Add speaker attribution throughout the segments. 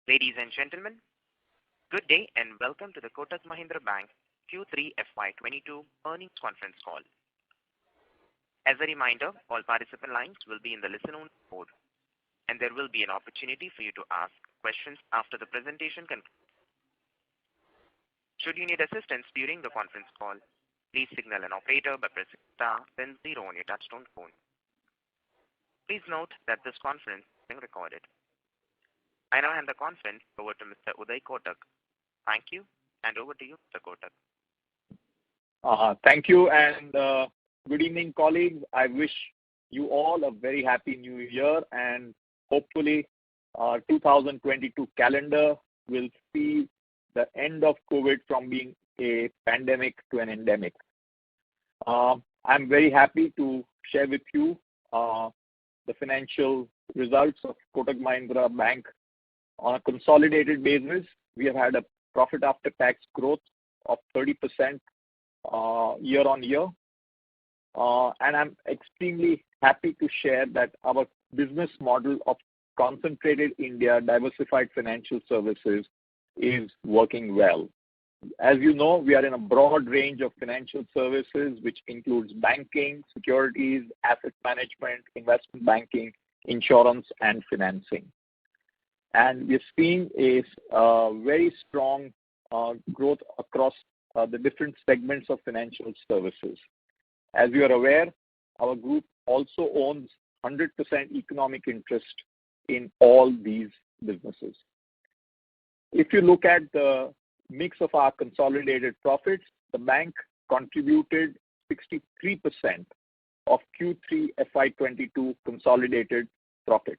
Speaker 1: Ladies and gentlemen, good day and welcome to the Kotak Mahindra Bank Q3FY22 Earnings Conference Call. As a reminder, all participant lines will be in the listen-only mode, and there will be an opportunity for you to ask questions after the presentation concludes. Should you need assistance during the conference call, please signal an operator by pressing star then 0 on your touchtone phone. Please note that this conference is being recorded. I now hand the conference over to Mr. Uday Kotak. Thank you, and over to you, Mr. Kotak.
Speaker 2: Thank you, and good evening, colleagues. I wish you all a very happy new year, and hopefully 2022 calendar will see the end of COVID from being a pandemic to an endemic. I'm very happy to share with you the financial results of Kotak Mahindra Bank. On a consolidated basis, we have had a profit after tax growth of 30% year on year. And I'm extremely happy to share that our business model of concentrated India diversified financial services is working well. As you know, we are in a broad range of financial services, which includes banking, securities, asset management, investment banking, insurance, and financing. And we're seeing a very strong growth across the different segments of financial services. As you are aware, our group also owns 100% economic interest in all these businesses. If you look at the mix of our consolidated profits, the bank contributed 63% of Q3 FY22 consolidated profit.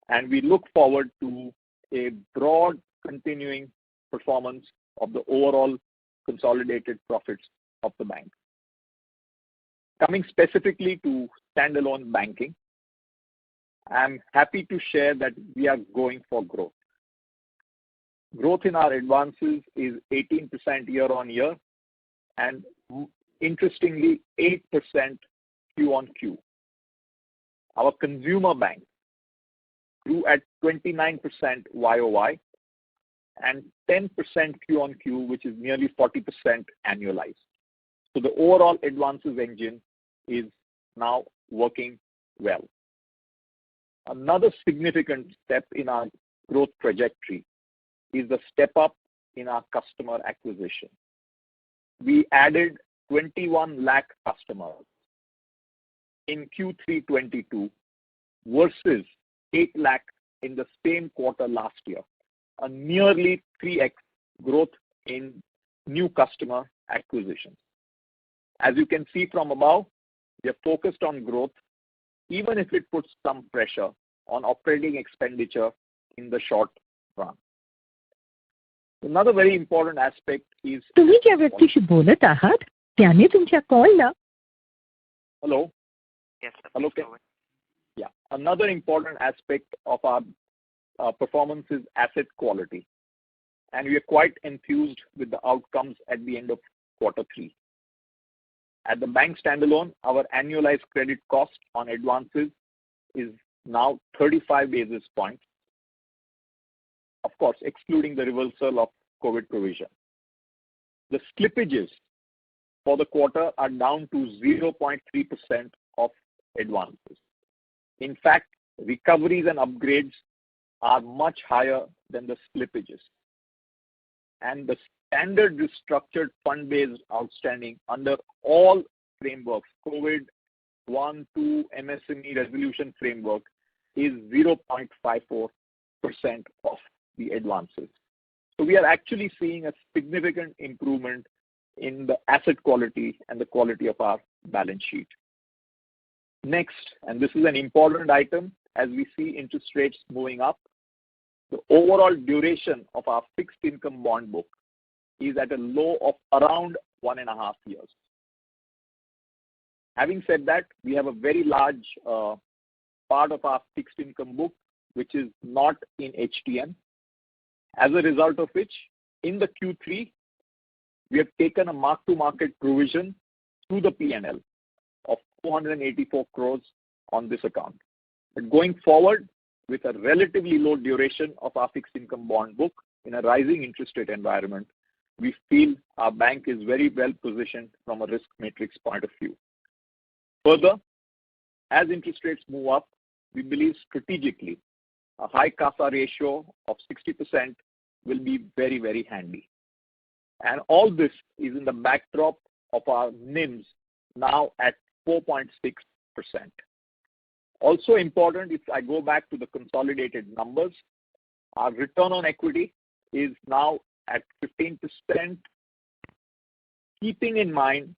Speaker 2: And we look forward to a broad continuing performance of the overall consolidated profits of the bank. Coming specifically to standalone banking, I'm happy to share that we are going for growth. Growth in our advances is 18% year on year, and interestingly, 8% Q on Q. Our consumer bank grew at 29% YOY and 10% Q on Q, which is nearly 40% annualized. So the overall advances engine is now working well. Another significant step in our growth trajectory is the step up in our customer acquisition. We added 21 lakh customers in Q3 22 versus 8 lakh in the same quarter last year, a nearly 3x growth in new customer acquisition. As you can see from above, we are focused on growth, even if it puts some pressure on operating expenditure in the short run. Another very important aspect is...
Speaker 3: तुम्ही ज्या व्यक्तीशी बोलत आहात त्याने तुमच्या कॉलला...
Speaker 2: Hello?
Speaker 1: Yes, sir.
Speaker 2: Hello? Yeah. Another important aspect of our performance is asset quality. And we are quite enthused with the outcomes at the end of quarter 3. At the bank standalone, our annualized credit cost on advances is now 35 basis points. Of course, excluding the reversal of COVID provision. The slippages for the quarter are down to 0.3% of advances. In fact, recoveries and upgrades are much higher than the slippages. And the standard restructured fund-based outstanding under all frameworks, COVID, 1, 2, MSME resolution framework, is 0.54% of the advances. So we are actually seeing a significant improvement in the asset quality and the quality of our balance sheet. Next, and this is an important item, as we see interest rates moving up, the overall duration of our fixed income bond book is at a low of around 1.5 years. Having said that, we have a very large part of our fixed income book which is not in HTM. As a result of which, in the Q3, we have taken a mark-to-market provision through the P&L of 484 crores on this account. But going forward, with a relatively low duration of our fixed income bond book in a rising interest rate environment, we feel our bank is very well positioned from a risk matrix point of view. Further, as interest rates move up, we believe strategically a high CASA ratio of 60% will be very, very handy. And all this is in the backdrop of our NIMs now at 4.6%. Also important, if I go back to the consolidated numbers, our return on equity is now at 15%, keeping in mind,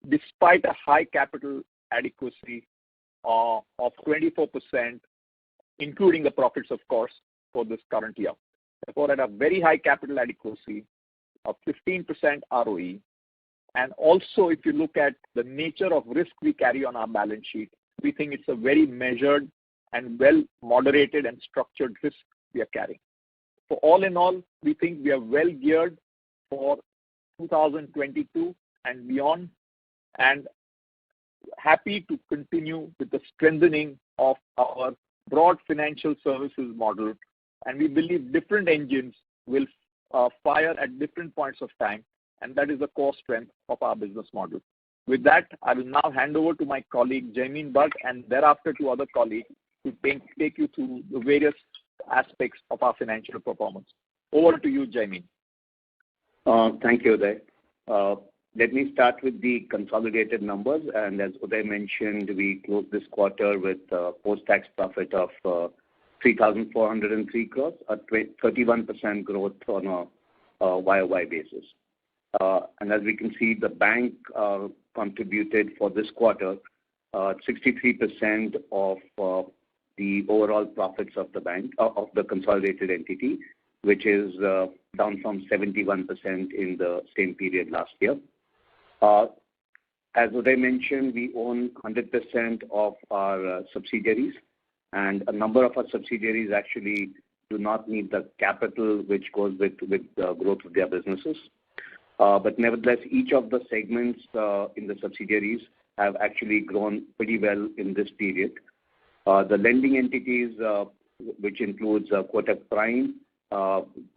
Speaker 2: despite a high capital adequacy of 24%, including the profits, of course, for this current year. Therefore, at a very high capital adequacy of 15% ROE, and also if you look at the nature of risk we carry on our balance sheet, we think it's a very measured and well moderated and structured risk we are carrying. So all in all, we think we are well geared for 2022 and beyond, and happy to continue with the strengthening of our broad financial services model. And we believe different engines will fire at different points of time, and that is the core strength of our business model. With that, I will now hand over to my colleague Jaimin Bhatt and thereafter to other colleagues to take you through the various aspects of our financial performance. Over to you, Jaimin.
Speaker 4: Thank you, Uday. Let me start with the consolidated numbers. And as Uday mentioned, we closed this quarter with post-tax profit of 3,403 crores, a 31% growth on a YOY basis. And as we can see, the bank contributed for this quarter 63% of the overall profits of the bank, of the consolidated entity, which is down from 71% in the same period last year. As Uday mentioned, we own 100% of our subsidiaries, and a number of our subsidiaries actually do not need the capital which goes with the growth of their businesses. But nevertheless, each of the segments in the subsidiaries have actually grown pretty well in this period. The lending entities, which includes Kotak Prime,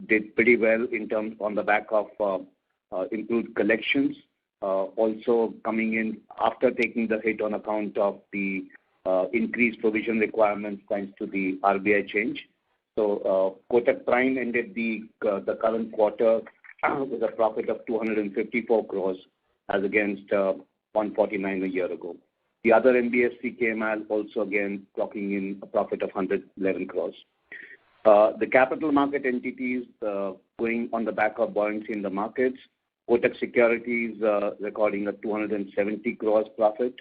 Speaker 4: did pretty well in terms on the back of improved collections, also coming in after taking the hit on account of the increased provision requirements thanks to the RBI change. So Kotak Prime ended the current quarter with a profit of 254 crores as against 149 a year ago. The other NBFC came out also again clocking in a profit of 111 crores. The capital market entities going on the back of buoyancy in the markets, Kotak Securities recording a 270 crores profit,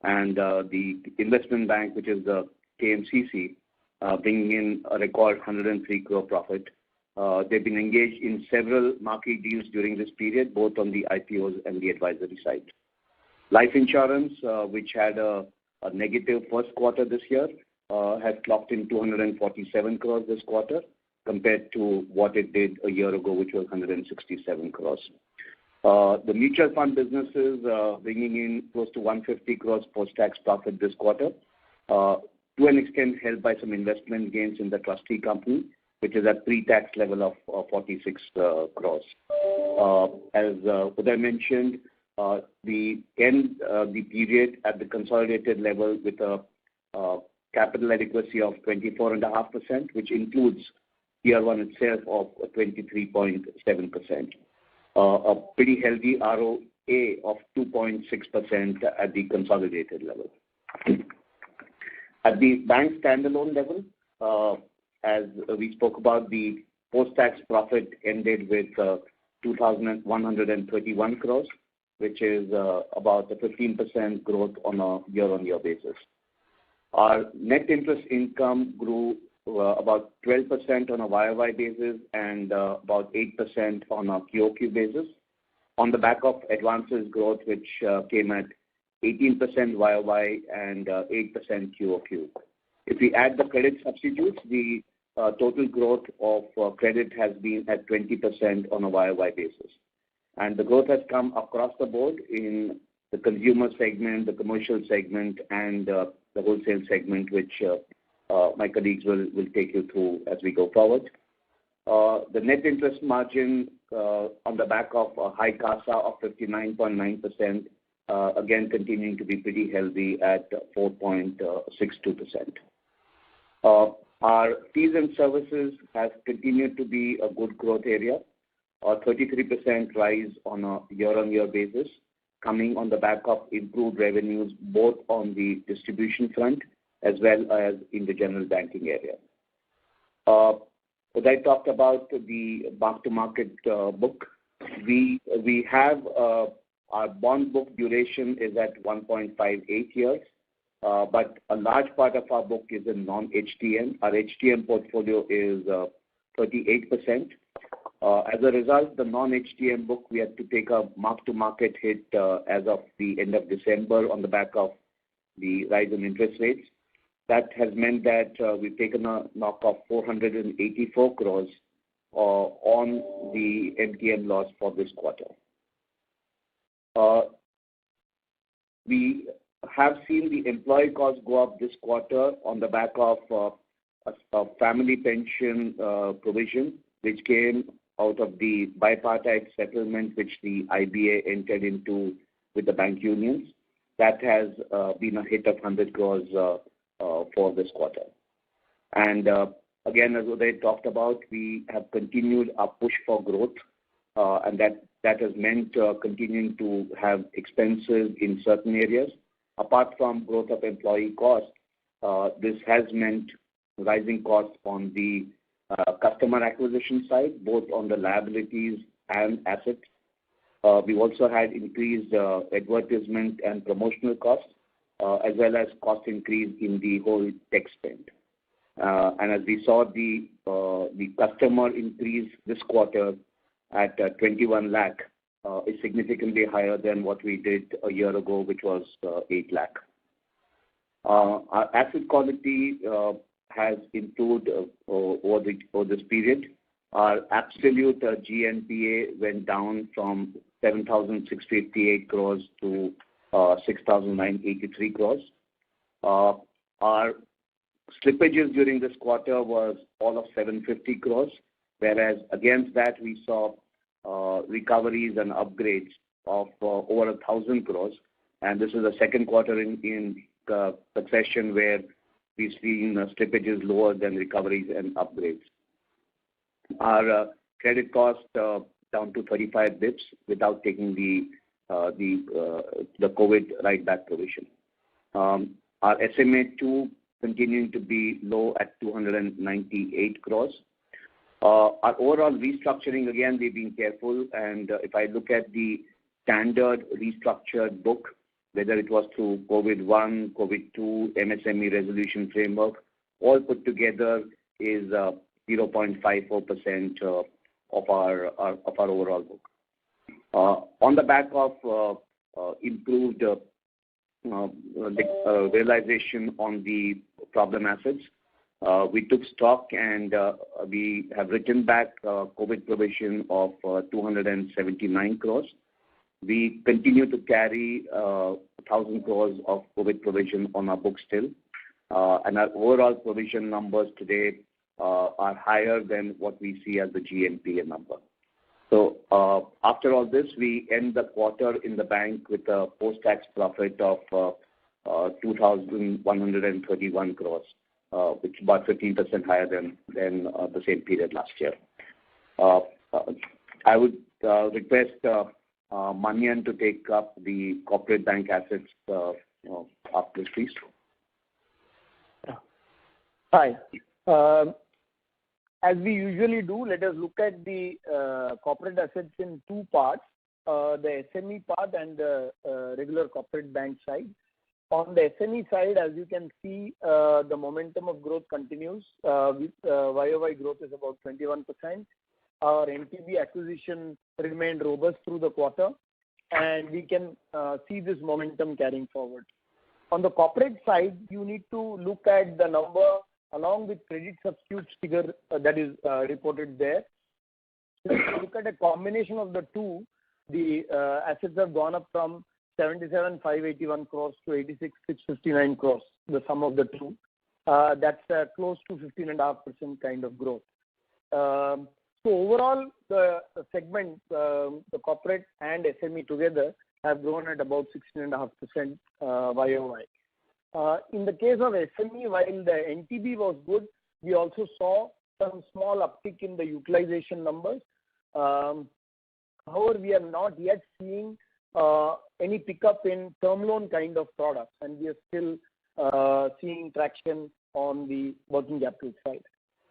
Speaker 4: and the investment bank, which is the KMCC, bringing in a record 103 crore profit. They've been engaged in several market deals during this period, both on the IPOs and the advisory side. Life insurance, which had a negative first quarter this year, has clocked in 247 crores this quarter compared to what it did a year ago, which was 167 crores. The mutual fund businesses bringing in close to 150 crores post-tax profit this quarter, to an extent helped by some investment gains in the trustee company, which is at pre-tax level of 46 crores. As Uday mentioned, we end the period at the consolidated level with a capital adequacy of 24.5%, which includes Tier 1 itself of 23.7%. A pretty healthy ROA of 2.6% at the consolidated level. At the bank standalone level, as we spoke about, the post-tax profit ended with 2,131 crores, which is about a 15% growth on a year-on-year basis. Our net interest income grew about 12% on a YOY basis and about 8% on a QOQ basis on the back of advances growth, which came at 18% YOY and 8% QOQ. If we add the credit substitutes, the total growth of credit has been at 20% on a YOY basis. And the growth has come across the board in the consumer segment, the commercial segment, and the wholesale segment, which my colleagues will take you through as we go forward. The net interest margin on the back of a high CASA of 59.9%, again continuing to be pretty healthy at 4.62%. Our fees and services has continued to be a good growth area, a 33% rise on a year-on-year basis, coming on the back of improved revenues both on the distribution front as well as in the general banking area. As I talked about the mark-to-market book, we have our bond book duration is at 1.58 years, but a large part of our book is in non-HTM. Our HTM portfolio is 38%. As a result, the non-HTM book, we had to take a mark-to-market hit as of the end of December on the back of the rise in interest rates. That has meant that we've taken a knock of 484 crores on the MTM loss for this quarter. We have seen the employee costs go up this quarter on the back of a family pension provision, which came out of the bipartite settlement which the IBA entered into with the bank unions. That has been a hit of 100 crores for this quarter. And again, as Uday talked about, we have continued our push for growth, and that has meant continuing to have expenses in certain areas. Apart from growth of employee costs, this has meant rising costs on the customer acquisition side, both on the liabilities and assets. We also had increased advertisement and promotional costs, as well as cost increase in the whole tech spend. And as we saw, the customer increase this quarter at 21 lakh is significantly higher than what we did a year ago, which was 8 lakh. Our asset quality has improved over this period. Our absolute GNPA went down from 7,658 crores to 6,983 crores. Our slippages during this quarter was all of 750 crores, whereas against that we saw recoveries and upgrades of over 1,000 crores. And this is the second quarter in succession where we've seen slippages lower than recoveries and upgrades. Our credit cost down to 35 bips without taking the COVID write-back provision. Our SMA2 continuing to be low at 298 crores. Our overall restructuring, again, we've been careful, and if I look at the standard restructured book, whether it was through COVID-1, COVID-2, MSME resolution framework, all put together is 0.54% of our overall book. On the back of improved realization on the problem assets, we took stock and we have written back COVID provision of 279 crores. We continue to carry 1,000 crores of COVID provision on our books still, and our overall provision numbers today are higher than what we see as the GNPA number. So after all this, we end the quarter in the bank with a post-tax profit of 2,131 crores, which is about 15% higher than the same period last year. I would request Manian to take up the corporate bank assets after this, please.
Speaker 5: Hi. As we usually do, let us look at the corporate assets in two parts, the SME part and the regular corporate bank side. On the SME side, as you can see, the momentum of growth continues. With YOY growth is about 21%. Our NTB acquisition remained robust through the quarter, and we can see this momentum carrying forward. On the corporate side, you need to look at the number along with credit substitutes figure that is reported there. If you look at a combination of the two, the assets have gone up from 77,581 crores to 86,659 crores, the sum of the two. That's close to 15.5% kind of growth. So overall, the segment, the corporate and SME together have grown at about 16.5% YOY. In the case of SME, while the NTB was good, we also saw some small uptick in the utilization numbers. However, we are not yet seeing any pickup in term loan kind of products, and we are still seeing traction on the working capital side.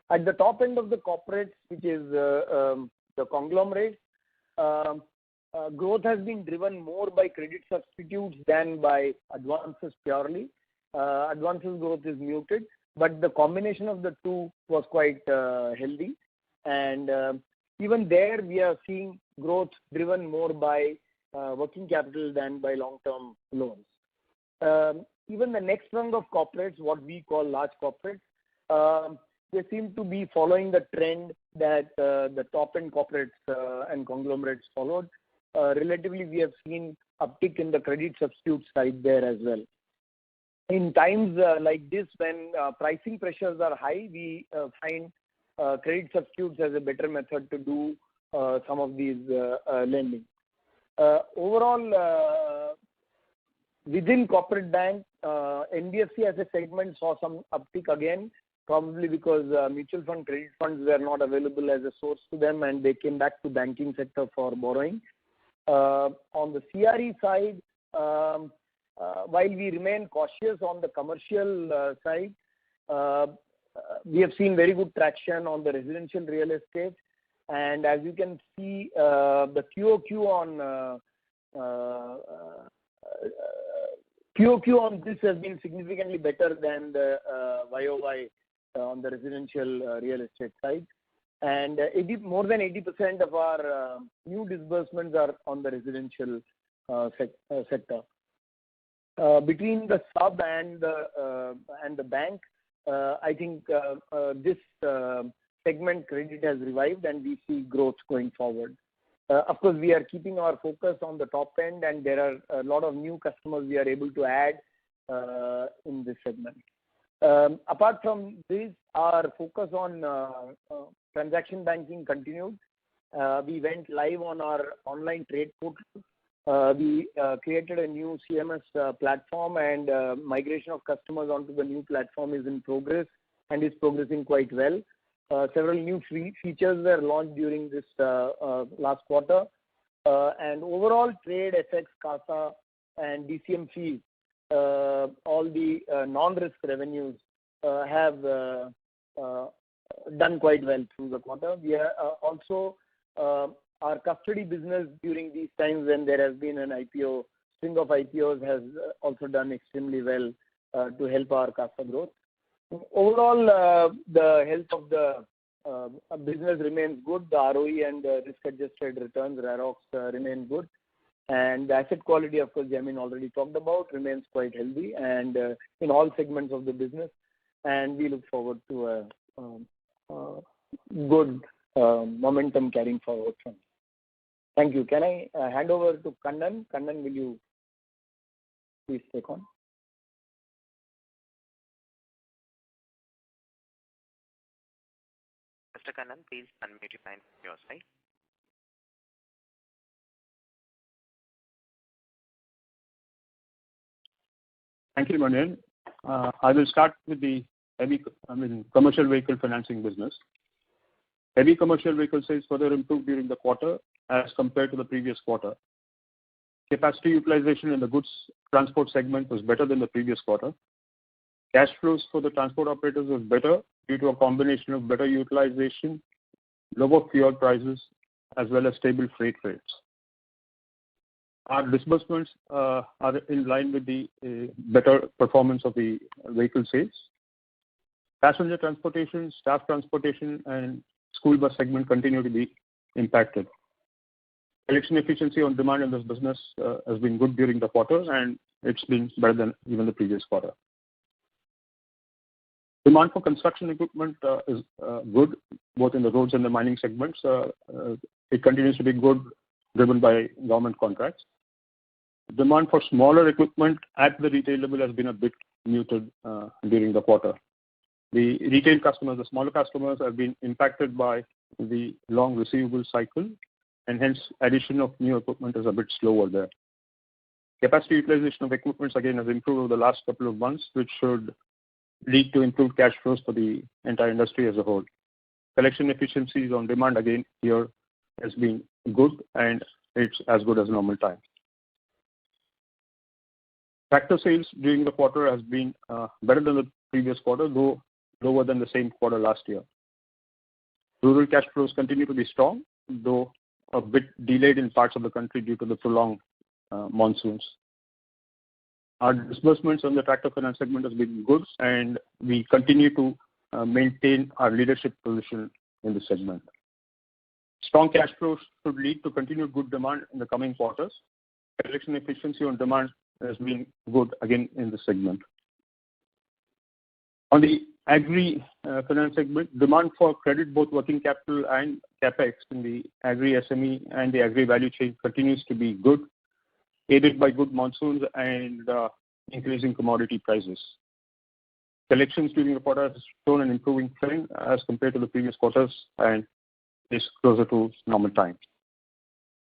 Speaker 5: At the top end of the corporates, which is the conglomerates, growth has been driven more by credit substitutes than by advances purely. Advances growth is muted, but the combination of the two was quite healthy. And even there, we are seeing growth driven more by working capital than by long-term loans. Even the next rung of corporates, what we call large corporates, they seem to be following the trend that the top-end corporates and conglomerates followed. Relatively, we have seen uptick in the credit substitute side there as well. In times like this, when pricing pressures are high, we find credit substitutes as a better method to do some of these lending. Overall, within corporate bank, NBFC as a segment saw some uptick again, probably because mutual fund credit funds were not available as a source to them, and they came back to banking sector for borrowing. On the CRE side, while we remain cautious on the commercial side, we have seen very good traction on the residential real estate. And as you can see, the QOQ on this has been significantly better than the YOY on the residential real estate side. And more than 80% of our new disbursements are on the residential sector. Between the sub and the bank, I think this segment credit has revived, and we see growth going forward. Of course, we are keeping our focus on the top end, and there are a lot of new customers we are able to add in this segment. Apart from this, our focus on transaction banking continued. We went live on our online trade portal. We created a new CMS platform, and migration of customers onto the new platform is in progress and is progressing quite well. Several new features were launched during this last quarter. And overall trade, FX, CASA, and DCM fees, all the non-risk revenues have done quite well through the quarter. We are also our custody business during these times when there has been an IPO, string of IPOs has also done extremely well to help our CASA growth. Overall, the health of the business remains good. The ROE and risk-adjusted returns, RAROCs, remain good. And the asset quality, of course, Jamin already talked about, remains quite healthy and in all segments of the business. And we look forward to a good momentum carrying forward from. Thank you. Can I hand over to Kannan? Kannan, will you please take on?
Speaker 1: Mr. Kannan, please unmute your line from your side.
Speaker 6: Thank you, Manian. I will start with the commercial vehicle financing business. Heavy commercial vehicle sales further improved during the quarter as compared to the previous quarter. Capacity utilization in the goods transport segment was better than the previous quarter. Cash flows for the transport operators was better due to a combination of better utilization, lower fuel prices, as well as stable freight rates. Our disbursements are in line with the better performance of the vehicle sales. Passenger transportation, staff transportation, and school bus segment continue to be impacted. Collection efficiency on demand in this business has been good during the quarter, and it's been better than even the previous quarter. Demand for construction equipment is good, both in the roads and the mining segments. It continues to be good, driven by government contracts. Demand for smaller equipment at the retail level has been a bit muted during the quarter. The retail customers, the smaller customers, have been impacted by the long receivable cycle, and hence addition of new equipment is a bit slower there. Capacity utilization of equipment again has improved over the last couple of months, which should lead to improved cash flows for the entire industry as a whole. Collection efficiencies on demand again here has been good, and it's as good as normal time. Tractor sales during the quarter has been better than the previous quarter, though lower than the same quarter last year. Rural cash flows continue to be strong, though a bit delayed in parts of the country due to the prolonged monsoons. Our disbursements on the tractor finance segment has been good, and we continue to maintain our leadership position in the segment. Strong cash flows should lead to continued good demand in the coming quarters. Collection efficiency on demand has been good again in the segment. On the agri finance segment, demand for credit, both working capital and capex in the agri SME and the agri value chain continues to be good, aided by good monsoons and increasing commodity prices. Collections during the quarter has shown an improving trend as compared to the previous quarters and is closer to normal time.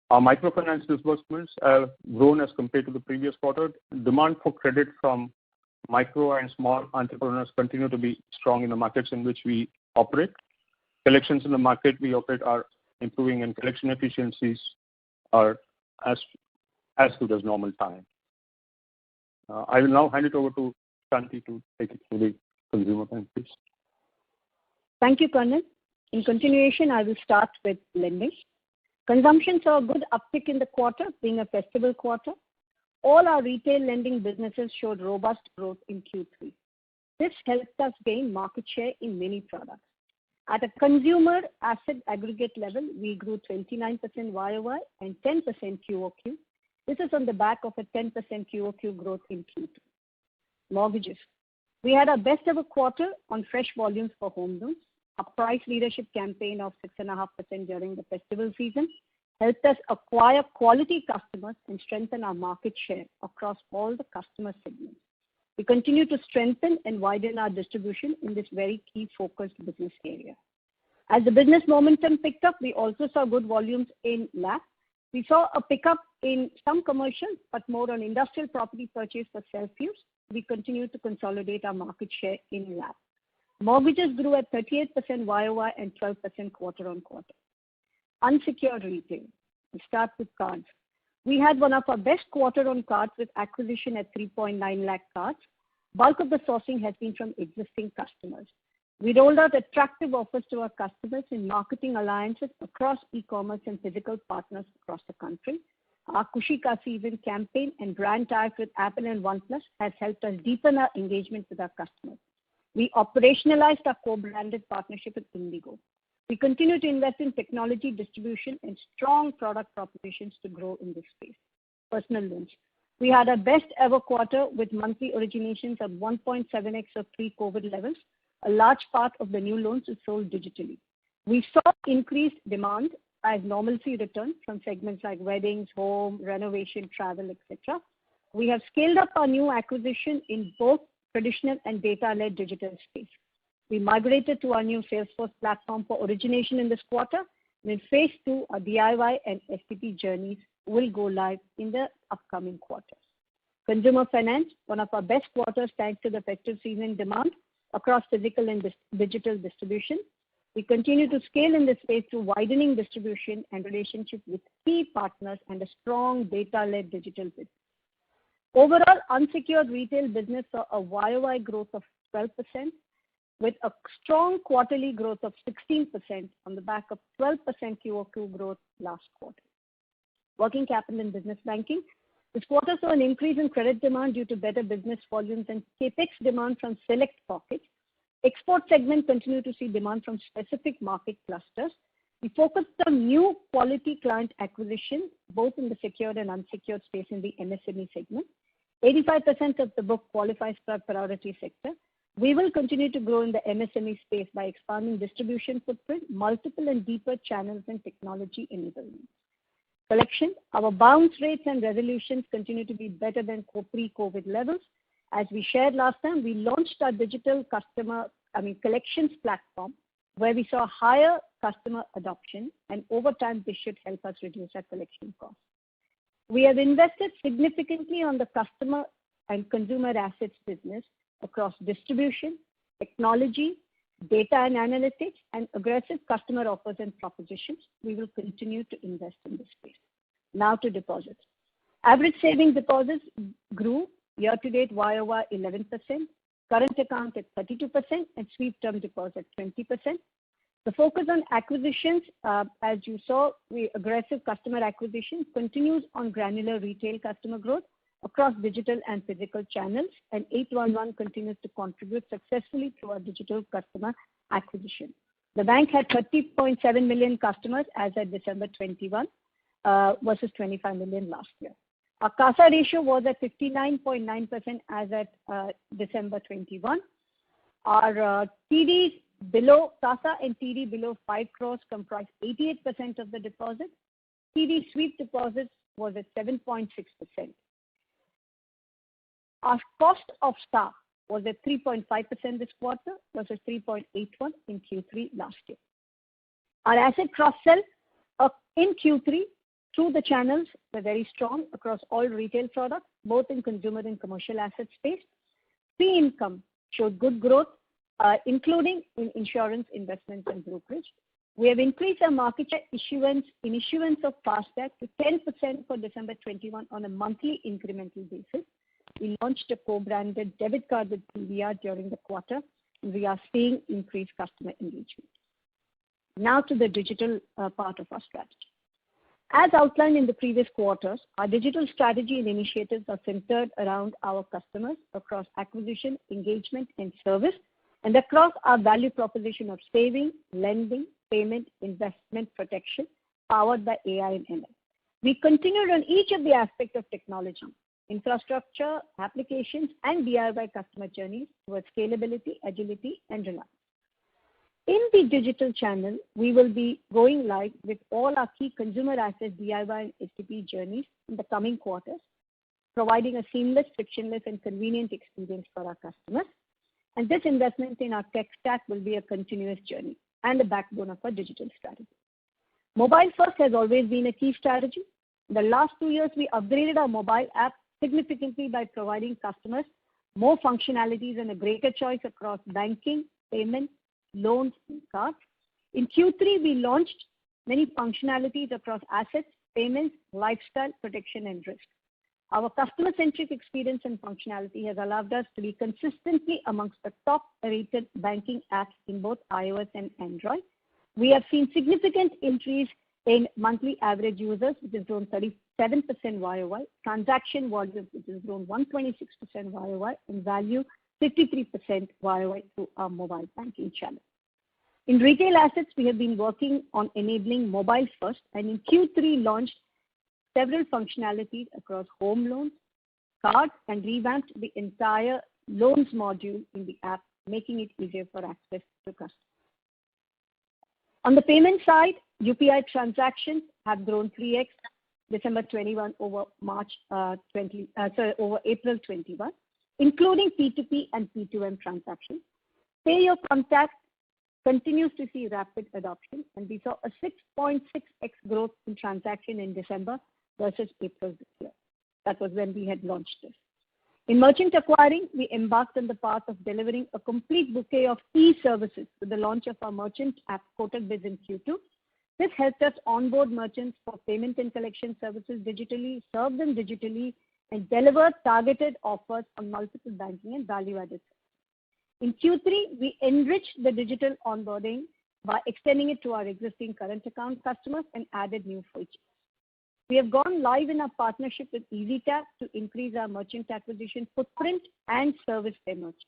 Speaker 6: Our microfinance disbursements have grown as compared to the previous quarter. Demand for credit from micro and small entrepreneurs continue to be strong in the markets in which we operate. Collections in the market we operate are improving, and collection efficiencies are as good as normal time. I will now hand it over to Shanti to take it through the consumer bank, please.
Speaker 7: Thank you, Kannan. In continuation, I will start with lending. Consumption saw a good uptick in the quarter, being a festival quarter. All our retail lending businesses showed robust growth in Q3. This helped us gain market share in many products. At a consumer asset aggregate level, we grew 29% YOY and 10% QOQ. This is on the back of a 10% QOQ growth in Q2. Mortgages. We had our best ever quarter on fresh volumes for home loans. A price leadership campaign of 6.5% during the festival season helped us acquire quality customers and strengthen our market share across all the customer segments. We continue to strengthen and widen our distribution in this very key focused business area. As the business momentum picked up, we also saw good volumes in LAP. We saw a pickup in some commercial, but more on industrial property purchase for self-use. We continue to consolidate our market share in LAP. Mortgages grew at 38% YOY and 12% quarter on quarter. Unsecured retail. We start with cards. We had one of our best quarter on cards with acquisition at 3.9 lakh cards. Bulk of the sourcing has been from existing customers. We rolled out attractive offers to our customers in marketing alliances across e-commerce and physical partners across the country. Our Kushi Ka Season campaign and brand ties with Apple and OnePlus has helped us deepen our engagement with our customers. We operationalized our co-branded partnership with Indigo. We continue to invest in technology, distribution, and strong product propositions to grow in this space. Personal loans. We had our best ever quarter with monthly originations of 1.7x of pre-COVID levels. A large part of the new loans is sold digitally. We saw increased demand as normalcy returned from segments like weddings, home, renovation, travel, etc. We have scaled up our new acquisition in both traditional and data-led digital space. We migrated to our new Salesforce platform for origination in this quarter. And in phase 2, our DIY and STP journeys will go live in the upcoming quarters. Consumer finance, one of our best quarters thanks to the festive season demand across physical and digital distribution. We continue to scale in this space through widening distribution and relationships with key partners and a strong data-led digital business. Overall, unsecured retail business saw a YOY growth of 12% with a strong quarterly growth of 16% on the back of 12% QOQ growth last quarter. Working capital and business banking. This quarter saw an increase in credit demand due to better business volumes and capex demand from select pockets. Export segment continued to see demand from specific market clusters. We focused on new quality client acquisition, both in the secured and unsecured space in the MSME segment. 85% of the book qualifies for our priority sector. We will continue to grow in the MSME space by expanding distribution footprint, multiple and deeper channels and technology enablement. Collection. Our bounce rates and resolutions continue to be better than pre-COVID levels. As we shared last time, we launched our digital customer collections platform, where we saw higher customer adoption, and over time this should help us reduce our collection costs. We have invested significantly on the customer and consumer assets business across distribution, technology, data and analytics, and aggressive customer offers and propositions. We will continue to invest in this space. Now to deposits. Average savings deposits grew year-to-date YOY 11%, current account at 32%, and sweep term deposit 20%. The focus on acquisitions, as you saw, aggressive customer acquisition continues on granular retail customer growth across digital and physical channels, and 811 continues to contribute successfully to our digital customer acquisition. The bank had 30.7 million customers as at December 21 versus 25 million last year. Our CASA ratio was at 59.9% as at December 21. Our TDs below CASA and TD below 5 crores comprise 88% of the deposits. TD sweep deposits was at 7.6%. Our cost of staff was at 3.5% this quarter versus 3.81% in Q3 last year. Our asset cross-sell in Q3 through the channels were very strong across all retail products, both in consumer and commercial asset space. Fee income showed good growth, including in insurance, investments, and brokerage. We have increased our market share in issuance of FASTag to 10% for December 21 on a monthly incremental basis. We launched a co-branded debit card with PVR during the quarter, and we are seeing increased customer engagement. Now to the digital part of our strategy. As outlined in the previous quarters, our digital strategy and initiatives are centered around our customers across acquisition, engagement, and service, and across our value proposition of saving, lending, payment, investment, protection, powered by AI and ML. We continued on each of the aspects of technology, infrastructure, applications, and DIY customer journeys towards scalability, agility, and reliance. In the digital channel, we will be going live with all our key consumer asset DIY and STP journeys in the coming quarters, providing a seamless, frictionless, and convenient experience for our customers. And this investment in our tech stack will be a continuous journey and a backbone of our digital strategy. Mobile first has always been a key strategy. In the last 2 years, we upgraded our mobile app significantly by providing customers more functionalities and a greater choice across banking, payment, loans, and cards. In Q3, we launched many functionalities across assets, payments, lifestyle, protection, and risk. Our customer-centric experience and functionality has allowed us to be consistently amongst the top-rated banking apps in both iOS and Android. We have seen significant increase in monthly average users, which has grown 37% YOY, transaction volume, which has grown 126% YOY, and value 53% YOY through our mobile banking channel. In retail assets, we have been working on enabling mobile first, and in Q3 launched several functionalities across home loans, cards, and revamped the entire loans module in the app, making it easier for access to customers. On the payment side, UPI transactions have grown 3x December 21 over April 21, including P2P and P2M transactions. Pay Your Contact continues to see rapid adoption, and we saw a 6.6x growth in transaction in December versus April this year. That was when we had launched this. In merchant acquiring, we embarked on the path of delivering a complete bouquet of e-services with the launch of our merchant app, Kotak Biz, in Q2. This helped us onboard merchants for payment and collection services digitally, serve them digitally, and deliver targeted offers on multiple banking and value-added services. In Q3, we enriched the digital onboarding by extending it to our existing current account customers and added new features. We have gone live in our partnership with EasyTap to increase our merchant acquisition footprint and service their merchants.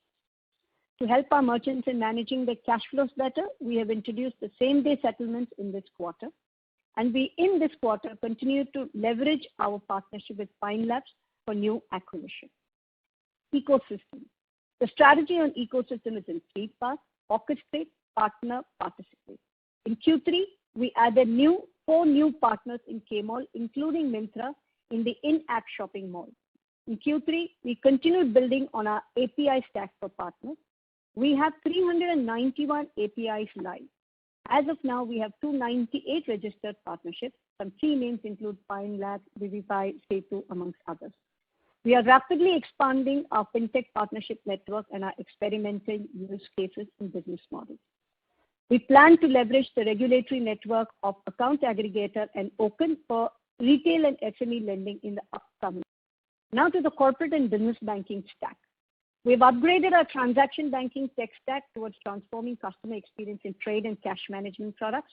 Speaker 7: To help our merchants in managing their cash flows better, we have introduced the same-day settlements in this quarter. And we, in this quarter, continue to leverage our partnership with Pine Labs for new acquisition. Ecosystem. The strategy on ecosystem is in 3 parts: orchestrate, partner, participate. In Q3, we added 4 new partners in Kmall, including Myntra, in the in-app shopping mall. In Q3, we continued building on our API stack for partners. We have 391 APIs live. As of now, we have 298 registered partnerships. Some key names include Pine Labs, Vivify, Setu, amongst others. We are rapidly expanding our fintech partnership network and are experimenting use cases and business models. We plan to leverage the regulatory network of account aggregator and open for retail and SME lending in the upcoming. Now to the corporate and business banking stack. We've upgraded our transaction banking tech stack towards transforming customer experience in trade and cash management products.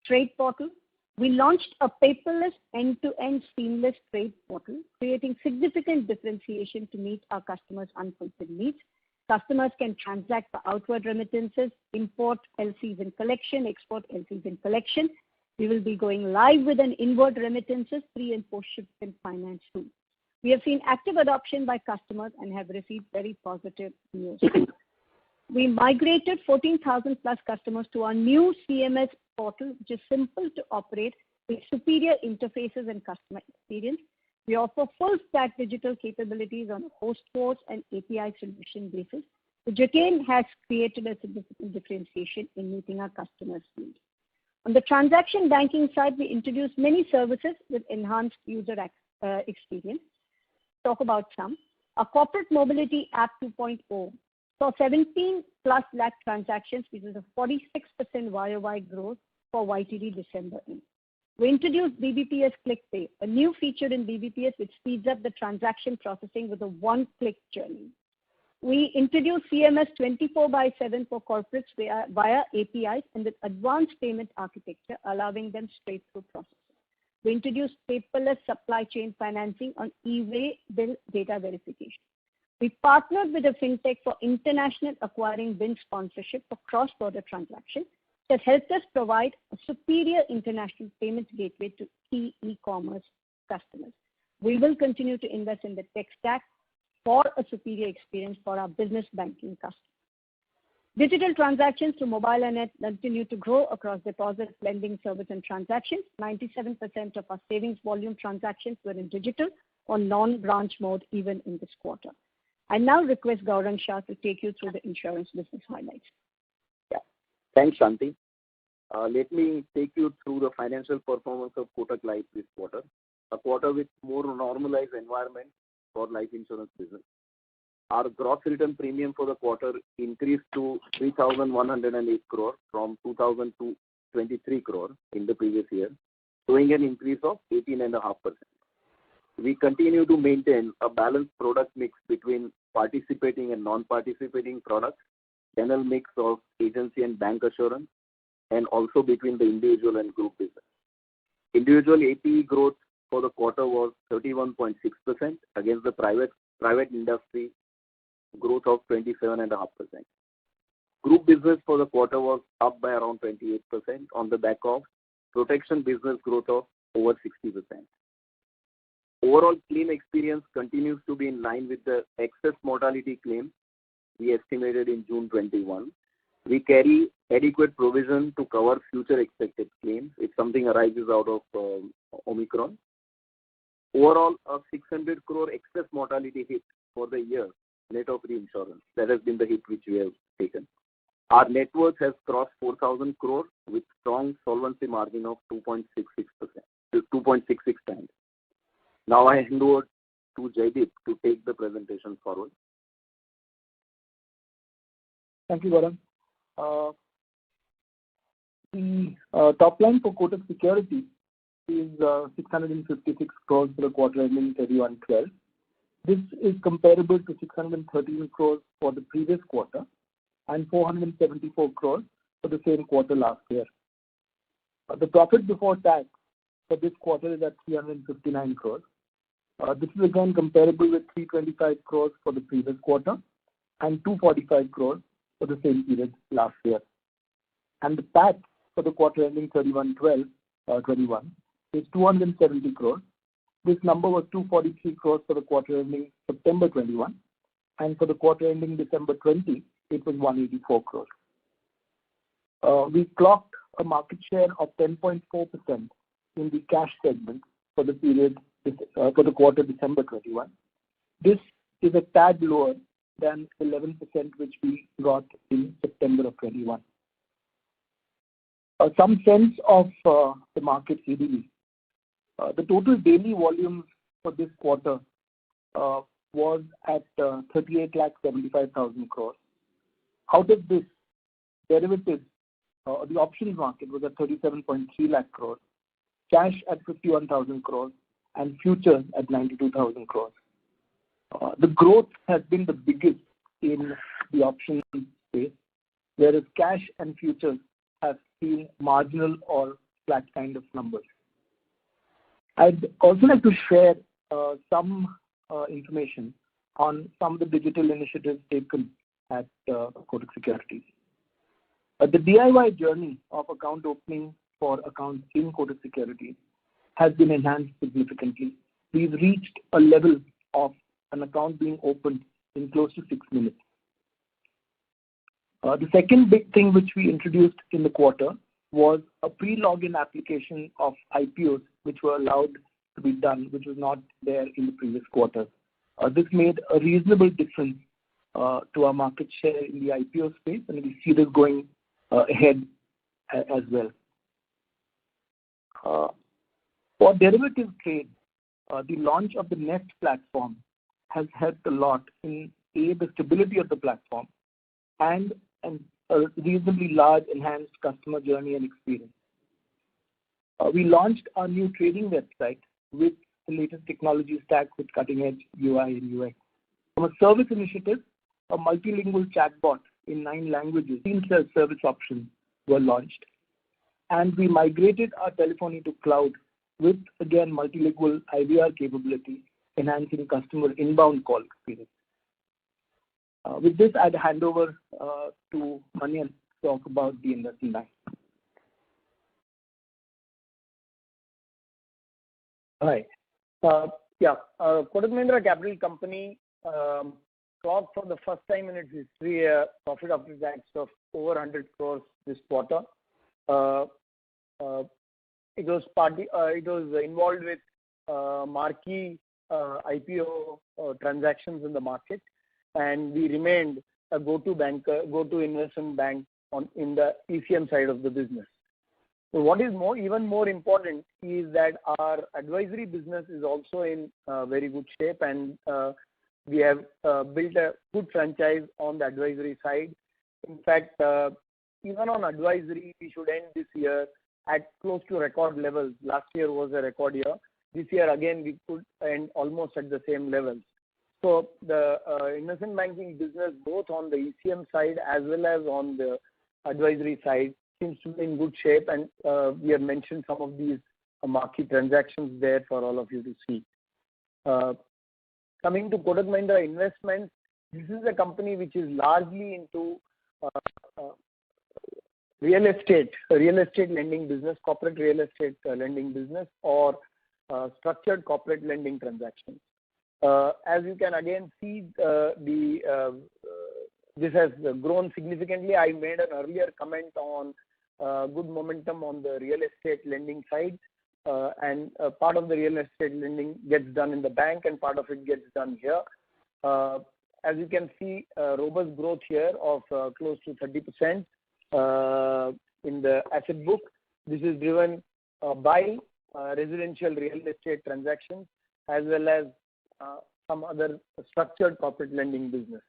Speaker 7: Trade portal. We launched a paperless end-to-end seamless trade portal, creating significant differentiation to meet our customers' unfulfilled needs. Customers can transact for outward remittances, import LCs in collection, export LCs in collection. We will be going live with an inward remittances, pre and post shipment finance tool. We have seen active adoption by customers and have received very positive news. We migrated 14,000 plus customers to our new CMS portal, which is simple to operate with superior interfaces and customer experience. We offer full stack digital capabilities on a host force and API solution basis, which again has created a significant differentiation in meeting our customers' needs. On the transaction banking side, we introduced many services with enhanced user experience. Talk about some. Our corporate mobility app 2.0 saw 17 plus lakh transactions, which is a 46% YOY growth for YTD December end. We introduced BBPS Click Pay, a new feature in BBPS which speeds up the transaction processing with a one-click journey. We introduced CMS 24/7 for corporates via APIs and with advanced payment architecture, allowing them straight-through processing. We introduced paperless supply chain financing on e-way bill data verification. We partnered with a fintech for international acquiring BIN sponsorship for cross-border transactions that helped us provide a superior international payments gateway to key e-commerce customers. We will continue to invest in the tech stack for a superior experience for our business banking customers. Digital transactions through mobile and net continue to grow across deposits, lending, service, and transactions. 97% of our savings volume transactions were in digital or non-branch mode even in this quarter. I now request Gaurang Shah to take you through the insurance business highlights.
Speaker 8: Yeah. Thanks, Shanti. Let me take you through the financial performance of Kotak Life this quarter, a quarter with more normalized environment for life insurance business. Our gross written premium for the quarter increased to 3,108 crore from 2,223 crore in the previous year, showing an increase of 18.5%. We continue to maintain a balanced product mix between participating and non-participating products, channel mix of agency and bank assurance, and also between the individual and group business. Individual APE growth for the quarter was 31.6% against the private industry growth of 27.5%. Group business for the quarter was up by around 28% on the back of protection business growth of over 60%. Overall claim experience continues to be in line with the excess mortality claims we estimated in June 21. We carry adequate provision to cover future expected claims if something arises out of Omicron. Overall, a 600 crore excess mortality hit for the year, net of reinsurance. That has been the hit which we have taken. Our net worth has crossed 4,000 crore with strong solvency margin of 2.66 times. Now I hand over to Jaideep to take the presentation forward.
Speaker 9: Thank you, Gaurang. The top line for Kotak Securities is 656 crores for the quarter ending 31/12. This is comparable to 613 crores for the previous quarter and 474 crores for the same quarter last year. The profit before tax for this quarter is at 359 crores. This is again comparable with 325 crores for the previous quarter and 245 crores for the same period last year. And the PAT for the quarter ending 31/12/21 is 270 crores. This number was 243 crores for the quarter ending September 21, and for the quarter ending December 20, it was 184 crores. We clocked a market share of 10.4% in the cash segment for the period for the quarter December 21. This is a tad lower than 11% which we got in September of 21. Some sense of the market EDV. The total daily volumes for this quarter was at 38,75,000 crores. Out of this, derivatives, the options market was at 37.3 lakh crores, cash at 51,000 crores, and futures at 92,000 crores. The growth has been the biggest in the options space, whereas cash and futures have seen marginal or flat kind of numbers. I'd also like to share some information on some of the digital initiatives taken at Kotak Securities. The DIY journey of account opening for accounts in Kotak Securities has been enhanced significantly. We've reached a level of an account being opened in close to 6 minutes. The second big thing which we introduced in the quarter was a pre-login application of IPOs which were allowed to be done, which was not there in the previous quarter. This made a reasonable difference to our market share in the IPO space, and we see this going ahead as well. For derivative trade, the launch of the Nest platform has helped a lot in the stability of the platform and a reasonably large enhanced customer journey and experience. We launched our new trading website with the latest technology stack with cutting-edge UI and UX. From a service initiative, a multilingual chatbot in 9 languages, self-service options were launched, and we migrated our telephony to cloud with, again, multilingual IVR capability, enhancing customer inbound call experience. With this, I'd hand over to Manian to talk about the investment bank.
Speaker 5: Hi. Kotak Mahindra Capital Company clocked for the first time in its history a profit after tax of over 100 crores this quarter. It was involved with marquee IPO transactions in the market, and we remained a go-to investment bank in the ECM side of the business. So what is even more important is that our advisory business is also in very good shape, and we have built a good franchise on the advisory side. In fact, even on advisory, we should end this year at close to record levels. Last year was a record year. This year, again, we could end almost at the same levels. So the investment banking business, both on the ECM side as well as on the advisory side, seems to be in good shape, and we have mentioned some of these marquee transactions there for all of you to see. Coming to Kotak Mahindra Investments, this is a company which is largely into real estate lending business, corporate real estate lending business, or structured corporate lending transactions. As you can again see, this has grown significantly. I made an earlier comment on good momentum on the real estate lending side, and part of the real estate lending gets done in the bank and part of it gets done here. As you can see, robust growth here of close to 30% in the asset book. This is driven by residential real estate transactions as well as some other structured corporate lending business.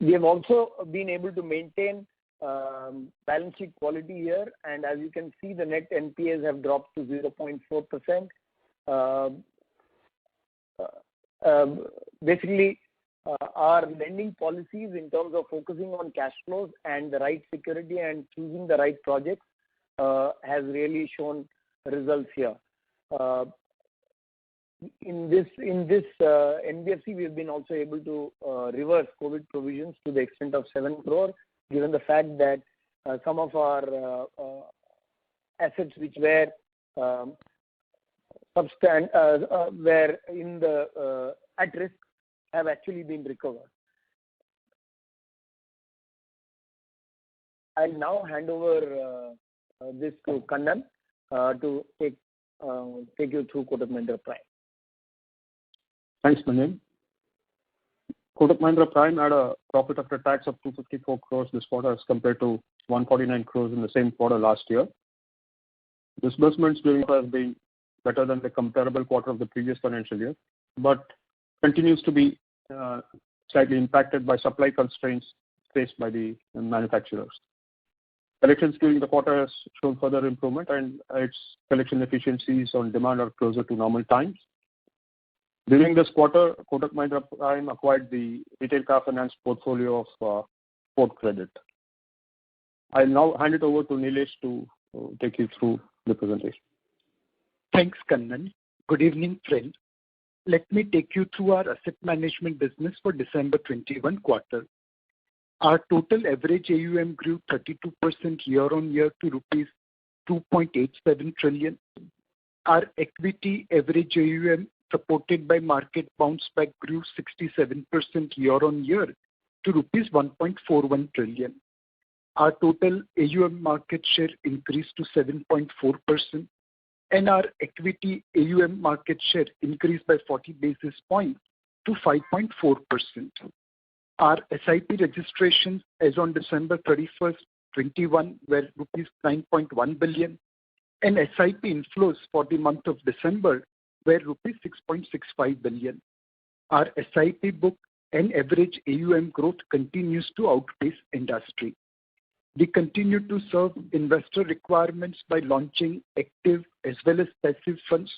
Speaker 5: We have also been able to maintain balance sheet quality here, and as you can see, the net NPAs have dropped to 0.4%. Basically, our lending policies in terms of focusing on cash flows and the right security and choosing the right projects has really shown results here. In this NBFC, we have been also able to reverse COVID provisions to the extent of 7 crore, given the fact that some of our assets which were at risk have actually been recovered. I'll now hand over this to Kannan to take you through Kotak Mahindra Prime.
Speaker 6: Thanks, Manian. Kotak Mahindra Prime had a profit after tax of 254 crores this quarter as compared to 149 crores in the same quarter last year. Disbursements during the quarter have been better than the comparable quarter of the previous financial year, but continues to be slightly impacted by supply constraints faced by the manufacturers. Collections during the quarter has shown further improvement, and its collection efficiencies on demand are closer to normal times. During this quarter, Kotak Mahindra Prime acquired the retail car finance portfolio of Ford Credit. I'll now hand it over to Nilesh to take you through the presentation.
Speaker 10: Thanks, Kannan. Good evening, friends. Let me take you through our asset management business for December 21 quarter. Our total average AUM grew 32% year-on-year to rupees 2.87 trillion. Our equity average AUM, supported by market bounce back, grew 67% year-on-year to rupees 1.41 trillion. Our total AUM market share increased to 7.4%, and our equity AUM market share increased by 40 basis points to 5.4%. Our SIP registrations as on December 31st, 21 were rupees 9.1 billion, and SIP inflows for the month of December were rupees 6.65 billion. Our SIP book and average AUM growth continues to outpace industry. We continue to serve investor requirements by launching active as well as passive funds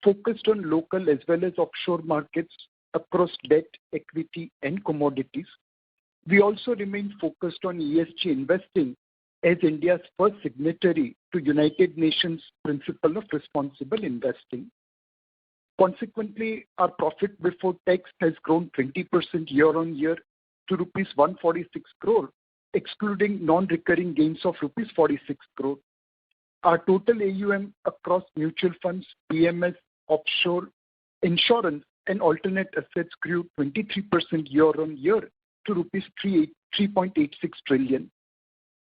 Speaker 10: focused on local as well as offshore markets across debt, equity, and commodities. We also remain focused on ESG investing as India's first signatory to United Nations Principle of Responsible Investing. Consequently, our profit before tax has grown 20% year-on-year to rupees 146 crore, excluding non-recurring gains of rupees 46 crore. Our total AUM across mutual funds, PMS, offshore, insurance, and alternate assets grew 23% year-on-year to rupees 3.86 trillion.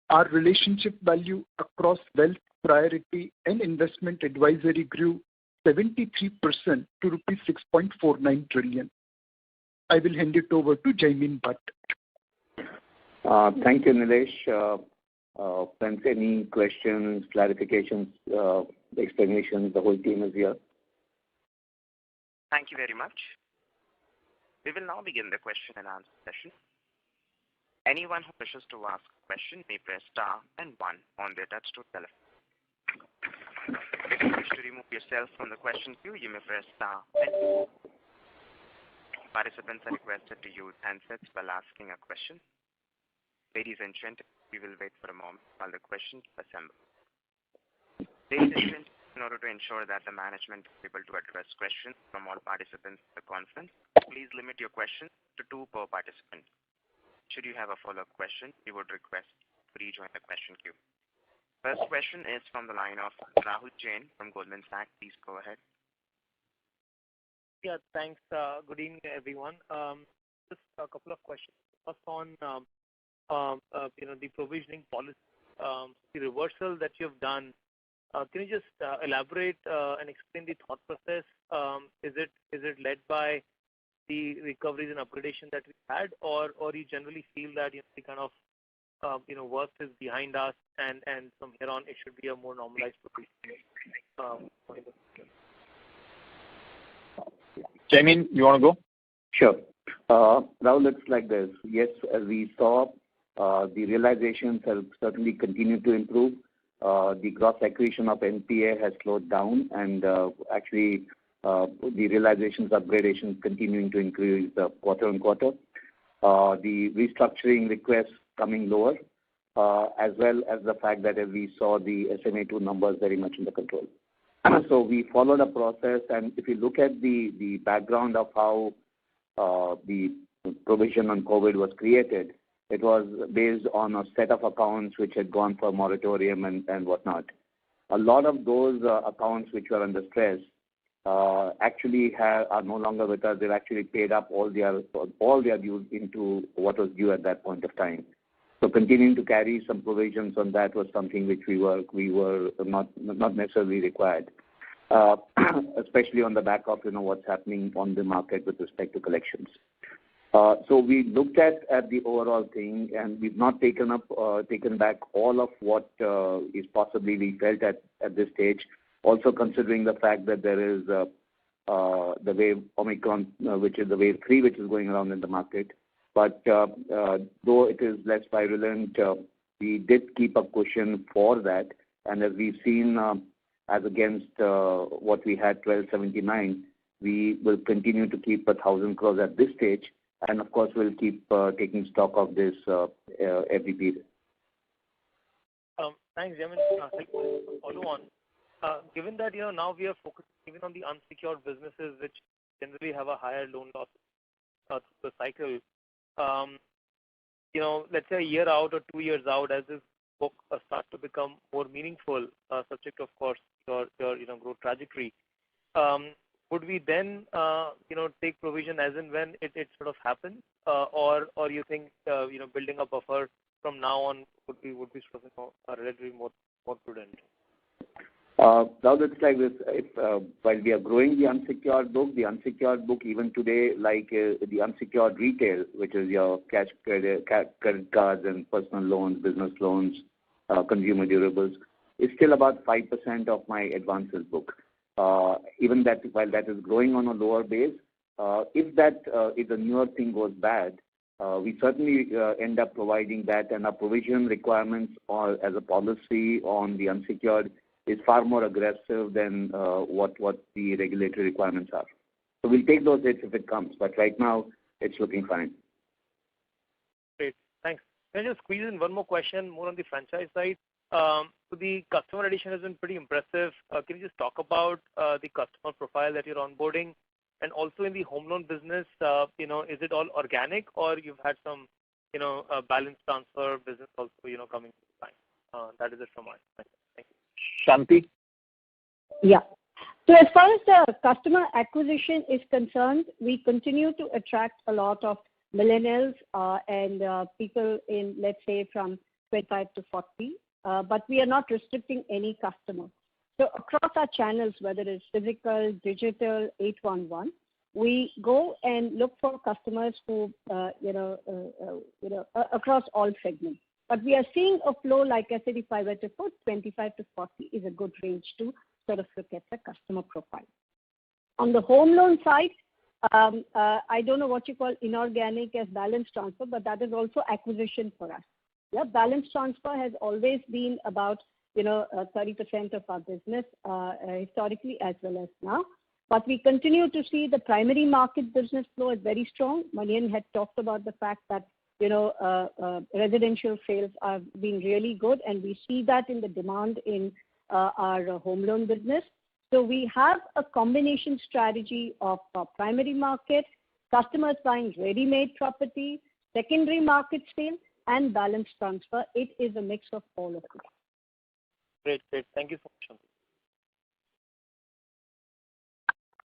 Speaker 10: Our relationship value across wealth, priority, and investment advisory grew 73% to rupees 6.49 trillion. I will hand it over to Jaimin Bhatt.
Speaker 4: Thank you, Nilesh. Friends, any questions, clarifications, explanations? The whole team is here.
Speaker 1: Thank you very much. We will now begin the question and answer session. Anyone who wishes to ask a question may press star and 1 on their touch-tone telephone. If you wish to remove yourself from the question queue, you may press star and 2. Participants are requested to use handsets while asking a question. Ladies and gentlemen, we will wait for a moment while the questions assemble. Ladies and gentlemen, in order to ensure that the management is able to address questions from all participants in the conference, please limit your questions to 2 per participant. Should you have a follow-up question, we would request to rejoin the question queue. First question is from the line of Rahul Jain from Goldman Sachs. Please go ahead.
Speaker 11: Yeah, thanks. Good evening, everyone. Just a couple of questions. First on the provisioning policy, the reversal that you've done. Can you just elaborate and explain the thought process? Is it led by the recoveries and upgradation that we had, or you generally feel that the kind of worst is behind us and from here on it should be a more normalized provisioning?
Speaker 2: Jaimin, you want to go?
Speaker 4: Sure. Rahul, it's like this. Yes, as we saw, the realizations have certainly continued to improve. The gross accretion of NPA has slowed down, and actually the realizations upgradations continuing to increase quarter on quarter. The restructuring requests coming lower, as well as the fact that as we saw the SMA2 numbers very much under control. So we followed a process, and if you look at the background of how the provision on COVID was created, it was based on a set of accounts which had gone for moratorium and whatnot. A lot of those accounts which were under stress actually are no longer with us. They've actually paid up all their dues into what was due at that point of time. So continuing to carry some provisions on that was something which we were not necessarily required. especially on the back of what's happening on the market with respect to collections. So we looked at the overall thing, and we've not taken back all of what is possibly we felt at this stage. Also considering the fact that there is the wave Omicron, which is the wave 3, which is going around in the market. But though it is less virulent, we did keep a cushion for that. And as we've seen, as against what we had 1279, we will continue to keep 1,000 crores at this stage. And of course, we'll keep taking stock of this every period.
Speaker 11: Thanks, Jamin. Follow on. Given that now we are focused even on the unsecured businesses, which generally have a higher loan loss through the cycle. Let's say a year out or 2 years out, as this book starts to become more meaningful, subject of course your growth trajectory. Would we then take provision as and when it sort of happens, or you think building a buffer from now on would be sort of relatively more prudent?
Speaker 4: Now it's like this. While we are growing the unsecured book even today, like the unsecured retail, which is your cash credit cards and personal loans, business loans, consumer durables, is still about 5% of my advances book. Even that, while that is growing on a lower base, if the newer thing goes bad, we certainly end up providing that, and our provision requirements as a policy on the unsecured is far more aggressive than what the regulatory requirements are. So we'll take those hits if it comes, but right now it's looking fine.
Speaker 11: Great, thanks. Can I just squeeze in one more question, more on the franchise side? So the customer addition has been pretty impressive. Can you just talk about the customer profile that you're onboarding, and also in the home loan business, is it all organic, or you've had some, balance transfer business also, coming to the bank? That is it from my side. Thank you.
Speaker 2: Shanti?
Speaker 7: Yeah. So as far as the customer acquisition is concerned, we continue to attract a lot of millennials and people in, let's say, from 25 to 40. But we are not restricting any customer. So across our channels, whether it's physical, digital, 811, we go and look for customers who, across all segments. But we are seeing a flow, like I said, if I were to put 25 to 40 is a good range to sort of look at the customer profile. On the home loan side, I don't know what you call inorganic as balance transfer, but that is also acquisition for us. Yeah, balance transfer has always been about 30% of our business historically as well as now. But we continue to see the primary market business flow is very strong. Manian had talked about the fact that residential sales are being really good, and we see that in the demand in our home loan business. So we have a combination strategy of primary market, customers buying ready-made property, secondary market sale, and balance transfer. It is a mix of all of it.
Speaker 11: Great. Thank you so much.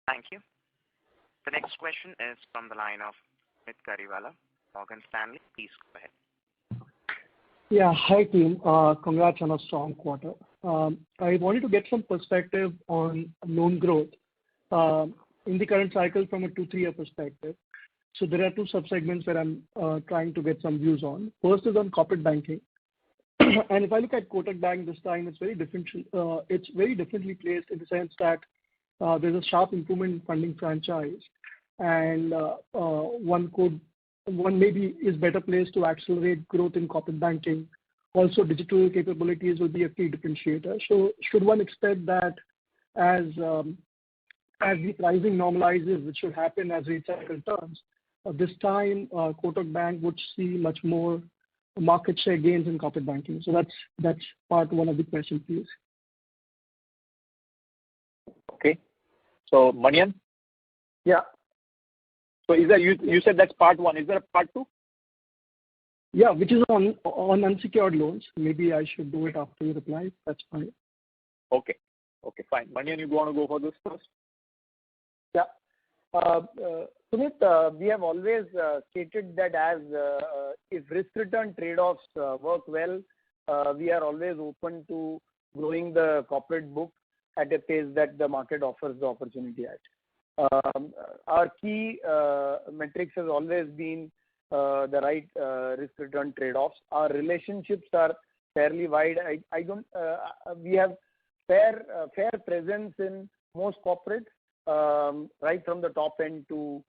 Speaker 1: Thank you. The next question is from the line of Amit Kariwala, Morgan Stanley. Please go ahead.
Speaker 12: Yeah, hi team. Congrats on a strong quarter. I wanted to get some perspective on loan growth in the current cycle from a 2-3 year perspective. So there are two subsegments that I'm trying to get some views on. First is on corporate banking. And if I look at Kotak Bank this time, it's very differently placed in the sense that there's a sharp improvement in funding franchise, and one maybe is better placed to accelerate growth in corporate banking. Also, digital capabilities will be a key differentiator. So should one expect that as the pricing normalizes, which should happen as rate cycle turns, this time Kotak Bank would see much more market share gains in corporate banking? So that's part one of the question, please.
Speaker 2: Okay. So Manian?
Speaker 5: Yeah.
Speaker 2: So is that you said that's part one? Is there a part two?
Speaker 12: Yeah, which is on unsecured loans. Maybe I should do it after you reply. That's fine.
Speaker 2: Okay, fine. Manian, you want to go for this first?
Speaker 5: Yeah. Sumit, we have always stated that as if risk-return trade-offs work well, we are always open to growing the corporate book. at a pace that the market offers the opportunity at. Our key metrics has always been the right risk-return trade-offs. Our relationships are fairly wide. We have fair presence in most corporates, right from the top end to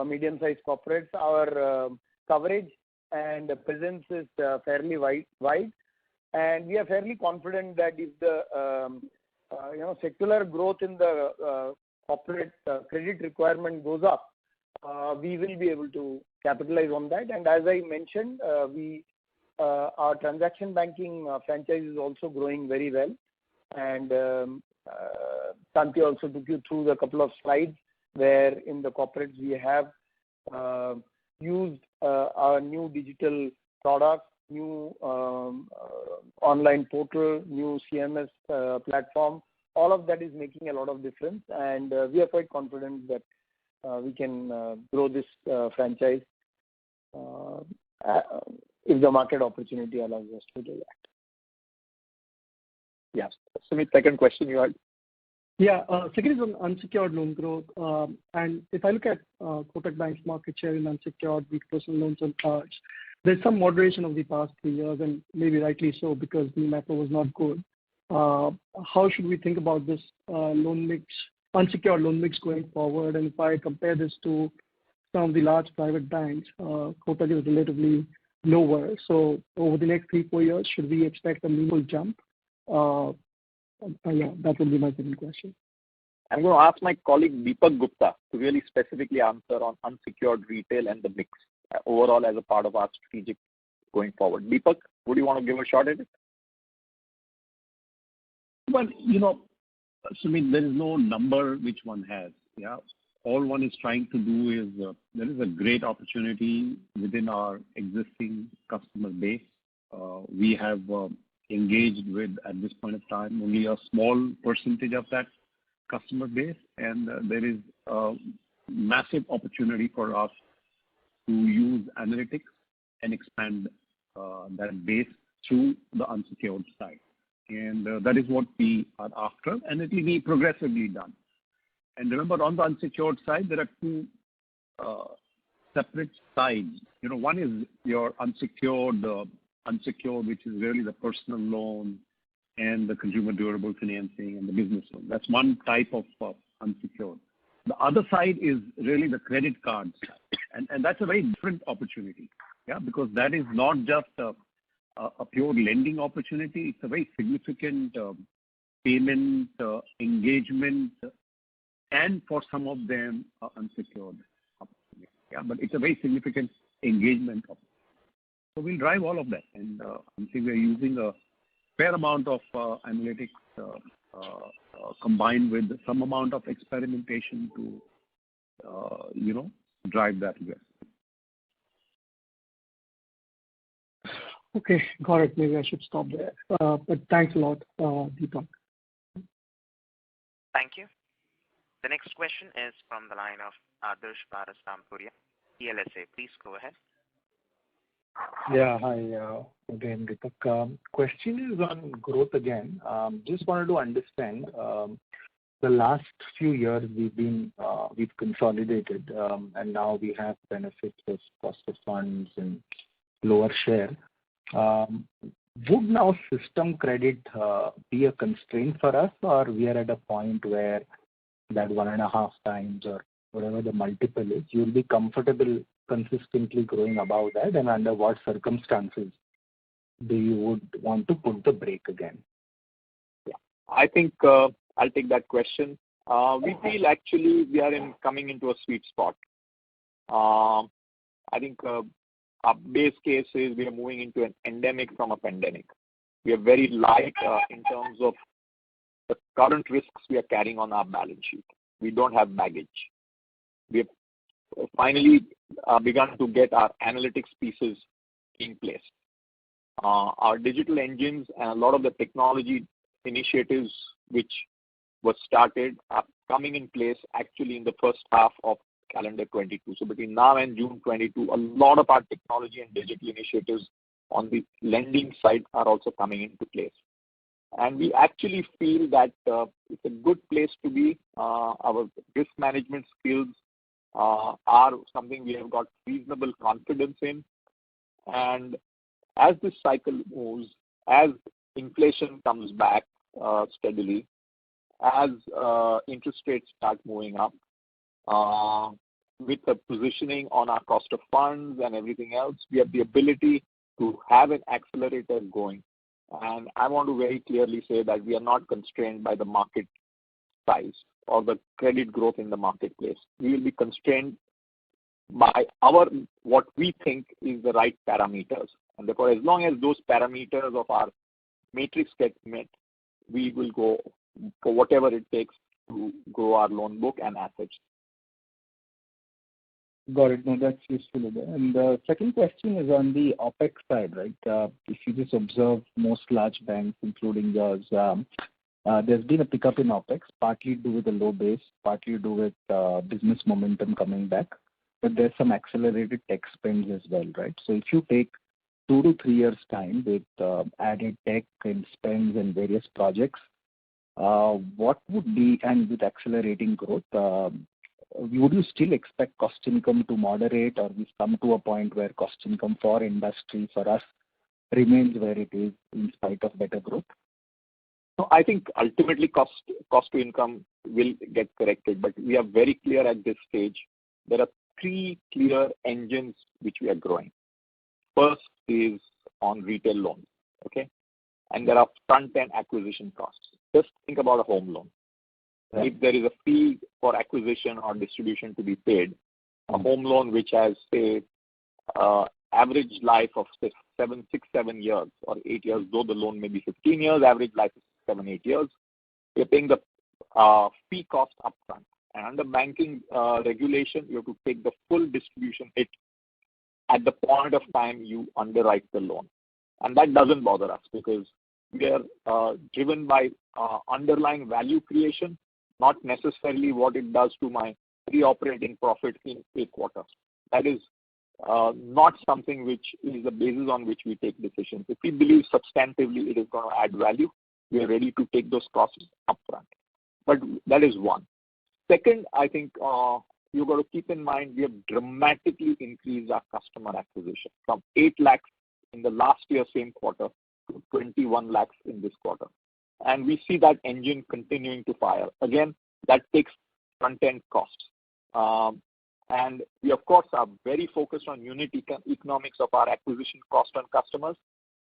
Speaker 5: medium-sized corporates. Our coverage and presence is fairly wide, and we are fairly confident that if the secular growth in the corporate credit requirement goes up, we will be able to capitalize on that. And as I mentioned, our transaction banking franchise is also growing very well. And Santi also took you through the couple of slides where in the corporates we have used our new digital product, new online portal, new CMS platform. All of that is making a lot of difference, and we are quite confident that we can grow this franchise if the market opportunity allows us to do that.
Speaker 2: Yes. Sumit, second question you had.
Speaker 12: Yeah, second is on unsecured loan growth. And if I look at Kotak Bank's market share in unsecured with personal loans and cards, there's some moderation of the past 3 years, and maybe rightly so because the macro was not good. How should we think about this unsecured loan mix going forward? And if I compare this to some of the large private banks, Kotak is relatively lower. So over the next 3-4 years, should we expect a meaningful jump? Yeah, that would be my second question.
Speaker 2: I'm going to ask my colleague Deepak Gupta to really specifically answer on unsecured retail and the mix overall as a part of our strategic going forward. Deepak, would you want to give a shot at it?
Speaker 13: Well, Sumit, there is no number which one has. Yeah, all one is trying to do is there is a great opportunity within our existing customer base. We have engaged with, at this point of time, only a small percentage of that customer base, and there is a massive opportunity for us to use analytics and expand that base through the unsecured side. And that is what we are after, and it will be progressively done. And remember, on the unsecured side, there are two separate sides. One is your unsecured, which is really the personal loan and the consumer durable financing and the business loan. That's one type of unsecured. The other side is really the credit card side, and that's a very different opportunity, yeah, because that is not just a pure lending opportunity. It's a very significant payment engagement, and for some of them, unsecured opportunity. Yeah, but it's a very significant engagement opportunity. So we'll drive all of that, and I think we're using a fair amount of analytics combined with some amount of experimentation to, drive that investment.
Speaker 12: Okay, got it. Maybe I should stop there. But thanks a lot, Deepak.
Speaker 1: Thank you. The next question is from the line of Adarsh Parasrampuria, CLSA. Please go ahead.
Speaker 14: Yeah, hi again, Deepak. Question is on growth again. Just wanted to understand the last few years we've consolidated, and now we have benefits of cost of funds and lower share. Would now system credit be a constraint for us, or we are at a point where that 1.5 times or whatever the multiple is, you'll be comfortable consistently growing above that, and under what circumstances do you would want to put the brake again?
Speaker 2: Yeah, I think I'll take that question. We feel actually we are coming into a sweet spot. I think our base case is we are moving into an endemic from a pandemic. We are very light in terms of the current risks we are carrying on our balance sheet. We don't have baggage. We have finally begun to get our analytics pieces in place. Our digital engines and a lot of the technology initiatives which were started are coming in place actually in the first half of calendar 22. So between now and June 22, a lot of our technology and digital initiatives on the lending side are also coming into place. And we actually feel that it's a good place to be. Our risk management skills are something we have got reasonable confidence in. And as this cycle moves, as inflation comes back steadily, as interest rates start moving up, with the positioning on our cost of funds and everything else, we have the ability to have an accelerator going. And I want to very clearly say that we are not constrained by the market size or the credit growth in the marketplace. We will be constrained by what we think is the right parameters. And therefore, as long as those parameters of our matrix get met, we will go for whatever it takes to grow our loan book and assets.
Speaker 14: Got it. No, that's useful. And the second question is on the OPEX side, right? If you just observe most large banks, including yours, there's been a pickup in OPEX, partly due with the low base, partly due with business momentum coming back. But there's some accelerated tech spends as well, right? So if you take 2 to 3 years' time with added tech and spends and various projects, what would be, and with accelerating growth, would you still expect cost income to moderate, or we've come to a point where cost income for industry, for us, remains where it is in spite of better growth?
Speaker 2: No, I think ultimately cost to income will get corrected, but we are very clear at this stage. There are 3 clear engines which we are growing. First is on retail loans, okay? And there are front-end acquisition costs. Just think about a home loan. If there is a fee for acquisition or distribution to be paid, a home loan which has, say, average life of, say, 7 years or 8 years, though the loan may be 15 years, average life is 7, 8 years, you're paying the fee cost upfront. And under banking regulation, you have to take the full distribution hit at the point of time you underwrite the loan. And that doesn't bother us because we are driven by underlying value creation, not necessarily what it does to my pre-operating profit in a quarter. That is not something which is the basis on which we take decisions. If we believe substantively it is going to add value, we are ready to take those costs upfront. But that is one. Second, I think you've got to keep in mind we have dramatically increased our customer acquisition from 8 lakhs in the last year, same quarter, to 21 lakhs in this quarter. And we see that engine continuing to fire. Again, that takes front-end costs. And we, of course, are very focused on unit economics of our acquisition cost on customers.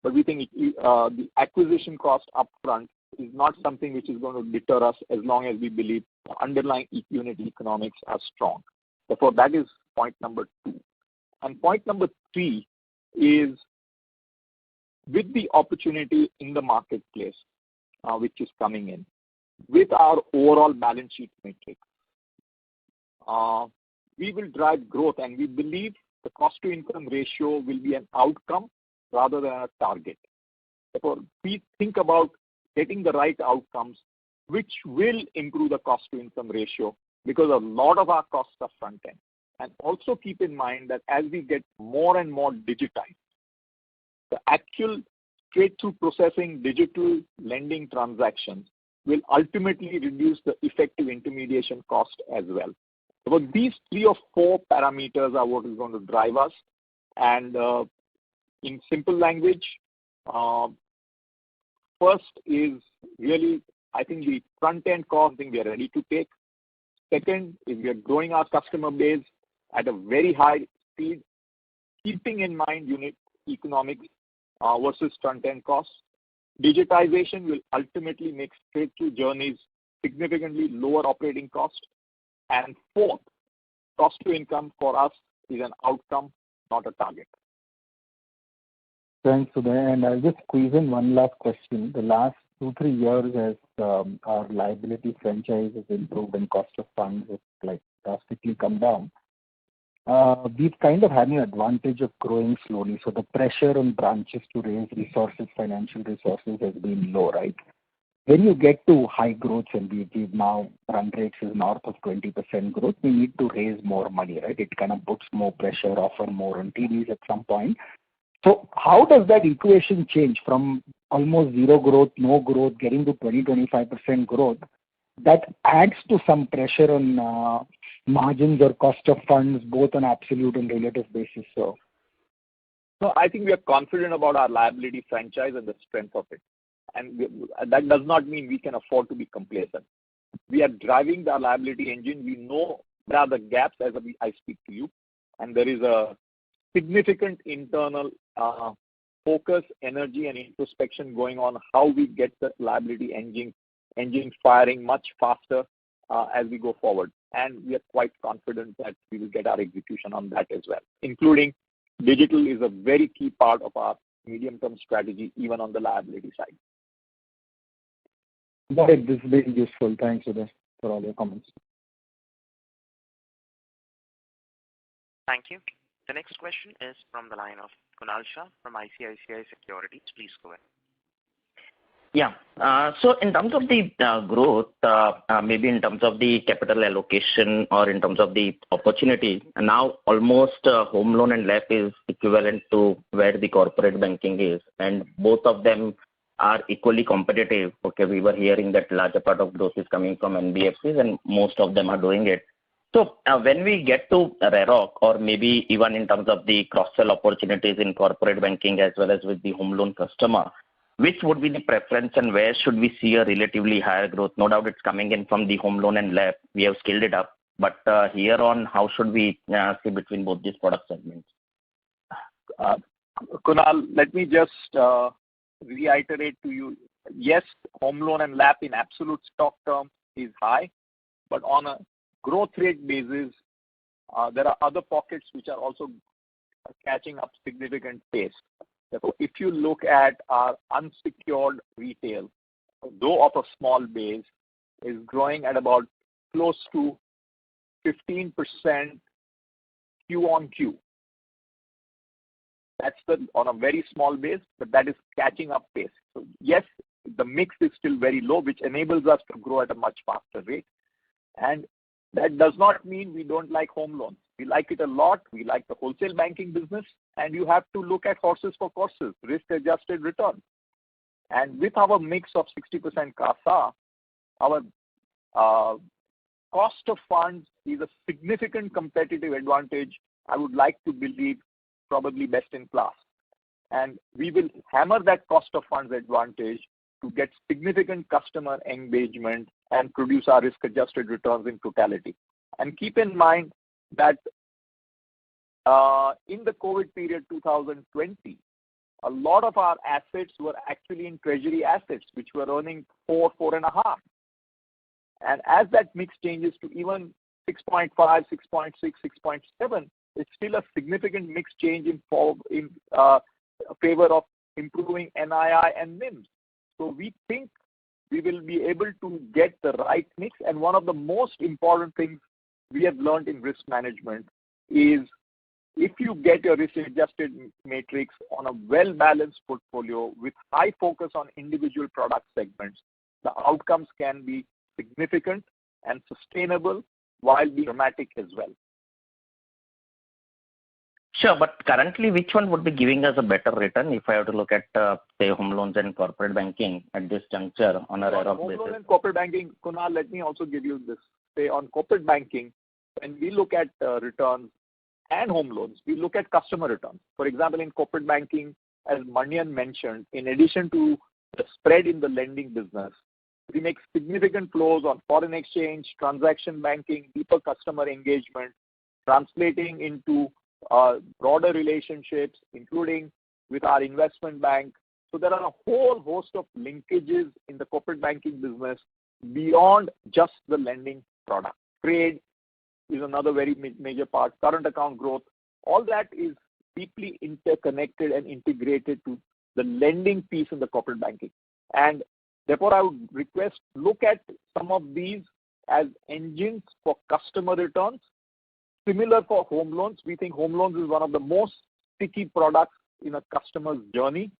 Speaker 2: But we think the acquisition cost upfront is not something which is going to deter us as long as we believe the underlying unit economics are strong. Therefore, that is point number 2. And point number 3 is with the opportunity in the marketplace, which is coming in, with our overall balance sheet matrix, we will drive growth, and we believe the cost-to-income ratio will be an outcome rather than a target. Therefore, we think about getting the right outcomes, which will improve the cost-to-income ratio because a lot of our costs are front-end. And also keep in mind that as we get more and more digitized, the actual straight-through processing digital lending transactions will ultimately reduce the effective intermediation cost as well. So these 3 or 4 parameters are what is going to drive us. And in simple language, first is really, I think the front-end cost thing we are ready to take. Second is we are growing our customer base at a very high speed, keeping in mind unit economics versus front-end costs. Digitization will ultimately make straight-through journeys significantly lower operating cost. And fourth, cost to income for us is an outcome, not a target.
Speaker 14: Thanks, Uday. And I'll just squeeze in one last question. The last 2-3 years as our liability franchise has improved and cost of funds has drastically come down, we've kind of had an advantage of growing slowly. So the pressure on branches to raise resources, financial resources, has been low, right? When you get to high growth, and we've now run rates is north of 20% growth, we need to raise more money, right? It kind of puts more pressure, offer more on TDs at some point. So how does that equation change from
Speaker 15: almost zero growth, no growth, getting to 20-25% growth, that adds to some pressure on margins or cost of funds, both on absolute and relative basis. So
Speaker 2: I think we are confident about our liability franchise and the strength of it. And that does not mean we can afford to be complacent. We are driving the liability engine. We know there are the gaps as I speak to you, and there is a significant internal focus, energy, and introspection going on how we get the liability engine firing much faster as we go forward. And we are quite confident that we will get our execution on that as well, including digital is a very key part of our medium-term strategy, even on the liability side.
Speaker 15: Got it. This is very useful. Thanks for all your comments.
Speaker 1: Thank you. The next question is from the line of Kunal Shah from ICICI Securities. Please go ahead.
Speaker 16: Yeah. So in terms of the growth, maybe in terms of the capital allocation or in terms of the opportunity, now almost home loan and LAP is equivalent to where the corporate banking is, and both of them are equally competitive. Okay, we were hearing that larger part of growth is coming from NBFCs, and most of them are doing it. So when we get to REROC, or maybe even in terms of the cross-sell opportunities in corporate banking as well as with the home loan customer, which would be the preference and where should we see a relatively higher growth? No doubt it's coming in from the home loan and LAP. We have scaled it up. But here on, how should we see between both these product segments?
Speaker 2: Kunal, let me just reiterate to you. Yes, home loan and LAP in absolute stock terms is high, but on a growth rate basis, there are other pockets which are also catching up significant pace. Therefore, if you look at our unsecured retail, though of a small base, is growing at about close to 15% Q on Q. That's on a very small base, but that is catching up pace. So yes, the mix is still very low, which enables us to grow at a much faster rate. And that does not mean we don't like home loans. We like it a lot. We like the wholesale banking business. And you have to look at horses for courses, risk-adjusted return. And with our mix of 60% CASA, our cost of funds is a significant competitive advantage. I would like to believe probably best in class. And we will hammer that cost of funds advantage to get significant customer engagement and produce our risk-adjusted returns in totality. And keep in mind that in the COVID period 2020, a lot of our assets were actually in treasury assets, which were earning 4.5. And as that mix changes to even 6.5, 6.6, 6.7, it's still a significant mix change in favor of improving NII and NIMs. So we think we will be able to get the right mix. And one of the most important things we have learned in risk management is if you get your risk-adjusted matrix on a well-balanced portfolio with high focus on individual product segments, the outcomes can be significant and sustainable while being dramatic as well.
Speaker 16: Sure, but currently, which one would be giving us a better return if I have to look at, say, home loans and corporate banking at this juncture on a REROC basis?
Speaker 2: Home loan and corporate banking, Kunal, let me also give you this. Say on corporate banking, when we look at returns and home loans, we look at customer returns. For example, in corporate banking, as Manian mentioned, in addition to the spread in the lending business, we make significant flows on foreign exchange, transaction banking, deeper customer engagement, translating into broader relationships, including with our investment bank. So there are a whole host of linkages in the corporate banking business beyond just the lending product. Trade is another very major part. Current account growth, all that is deeply interconnected and integrated to the lending piece in the corporate banking. And therefore, I would request look at some of these as engines for customer returns. Similar for home loans, we think home loans is one of the most sticky products in a customer's journey,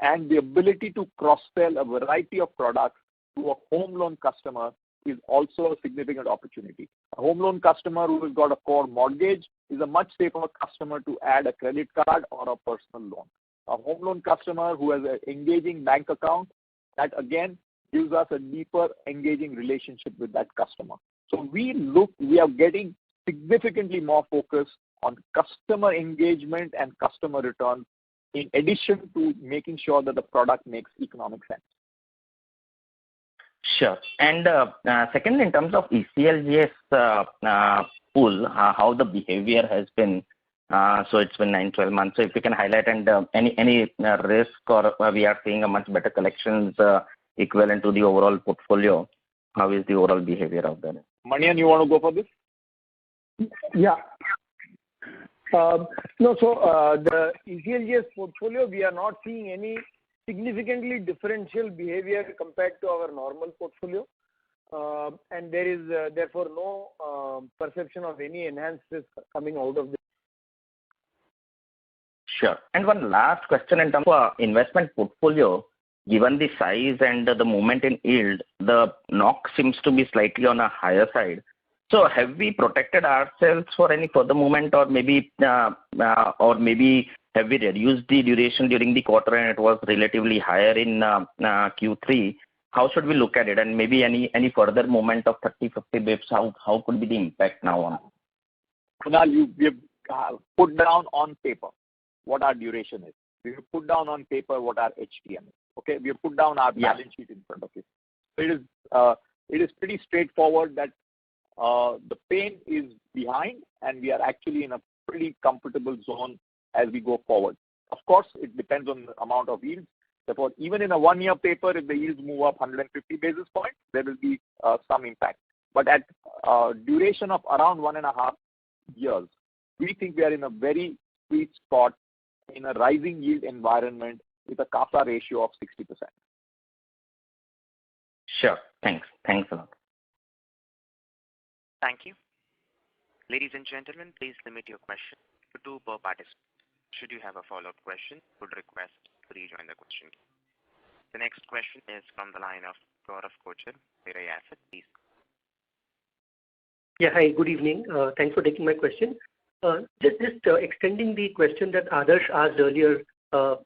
Speaker 2: and the ability to cross-sell a variety of products to a home loan customer is also a significant opportunity. A home loan customer who has got a core mortgage is a much safer customer to add a credit card or a personal loan. a home loan customer who has an engaging bank account, that again gives us a deeper engaging relationship with that customer. So we are getting significantly more focus on customer engagement and customer return in addition to making sure that the product makes economic sense.
Speaker 16: Sure. And second, in terms of ECLGS pool, how the behavior has been. So it's been 9-12 months. So if you can highlight and any risk or we are seeing a much better collections equivalent to the overall portfolio. How is the overall behavior of that?
Speaker 2: Manian, you want to go for this?
Speaker 5: Yeah. No, so the ECLGS portfolio, we are not seeing any significantly differential behavior compared to our normal portfolio. And there is therefore no perception of any enhanced risk coming out of this.
Speaker 16: Sure. And one last question in terms of investment portfolio, given the size and the movement in yield, the knock seems to be slightly on a higher side. So have we protected ourselves for any further movement, or maybe have we reduced the duration during the quarter and it was relatively higher in Q3? How should we look at it? And maybe any further movement of 30-50 bips, how could be the impact now on?
Speaker 2: Kunal, we have put down on paper what our duration is. We have put down on paper what our HTM is. Okay, we have put down our balance sheet in front of you. So it is pretty straightforward that the pain is behind and we are actually in a pretty comfortable zone as we go forward. Of course, it depends on the amount of yields. Therefore, even in a 1-year paper, if the yields move up 150 basis points, there will be some impact. But at duration of around 1.5 years, we think we are in a very sweet spot in a rising yield environment with a CASA ratio of 60%.
Speaker 16: Sure. Thanks a lot.
Speaker 1: Thank you. Ladies and gentlemen, please limit your question to 2 per participant. Should you have a follow-up question, would request to rejoin the question. The next question is from the line of Gaurav Kochar, Mirae Asset. Please.
Speaker 17: Yeah, hi, good evening. Thanks for taking my question. Just extending the question that Adarsh asked earlier,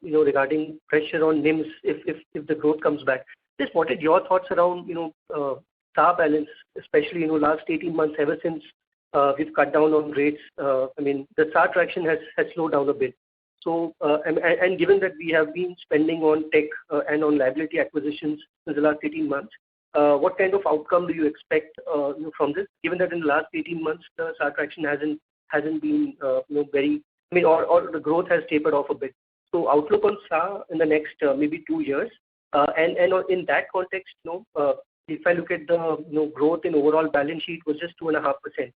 Speaker 17: regarding pressure on NIMs if the growth comes back. Just wanted your thoughts around, SA balance, especially, last 18 months, ever since we've cut down on rates. The SA traction has slowed down a bit. So, and given that we have been spending on tech and on liability acquisitions in the last 18 months, what kind of outcome do you expect from this? Given that in the last 18 months, the SA traction hasn't been very, or the growth has tapered off a bit. So outlook on SA in the next maybe 2 years, and in that context, if I look at the growth in overall balance sheet was just 2.5%.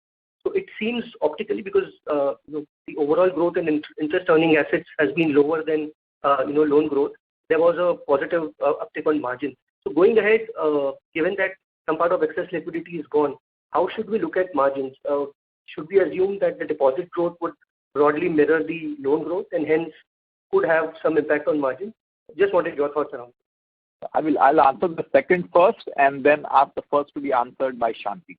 Speaker 17: So it seems optically because the overall growth in interest earning assets has been lower than loan growth. There was a positive uptick on margin. So going ahead, given that some part of excess liquidity is gone, how should we look at margins? Should we assume that the deposit growth would broadly mirror the loan growth and hence could have some impact on margin? Just wanted your thoughts around.
Speaker 2: I'll answer the second first and then ask the first to be answered by Shanti.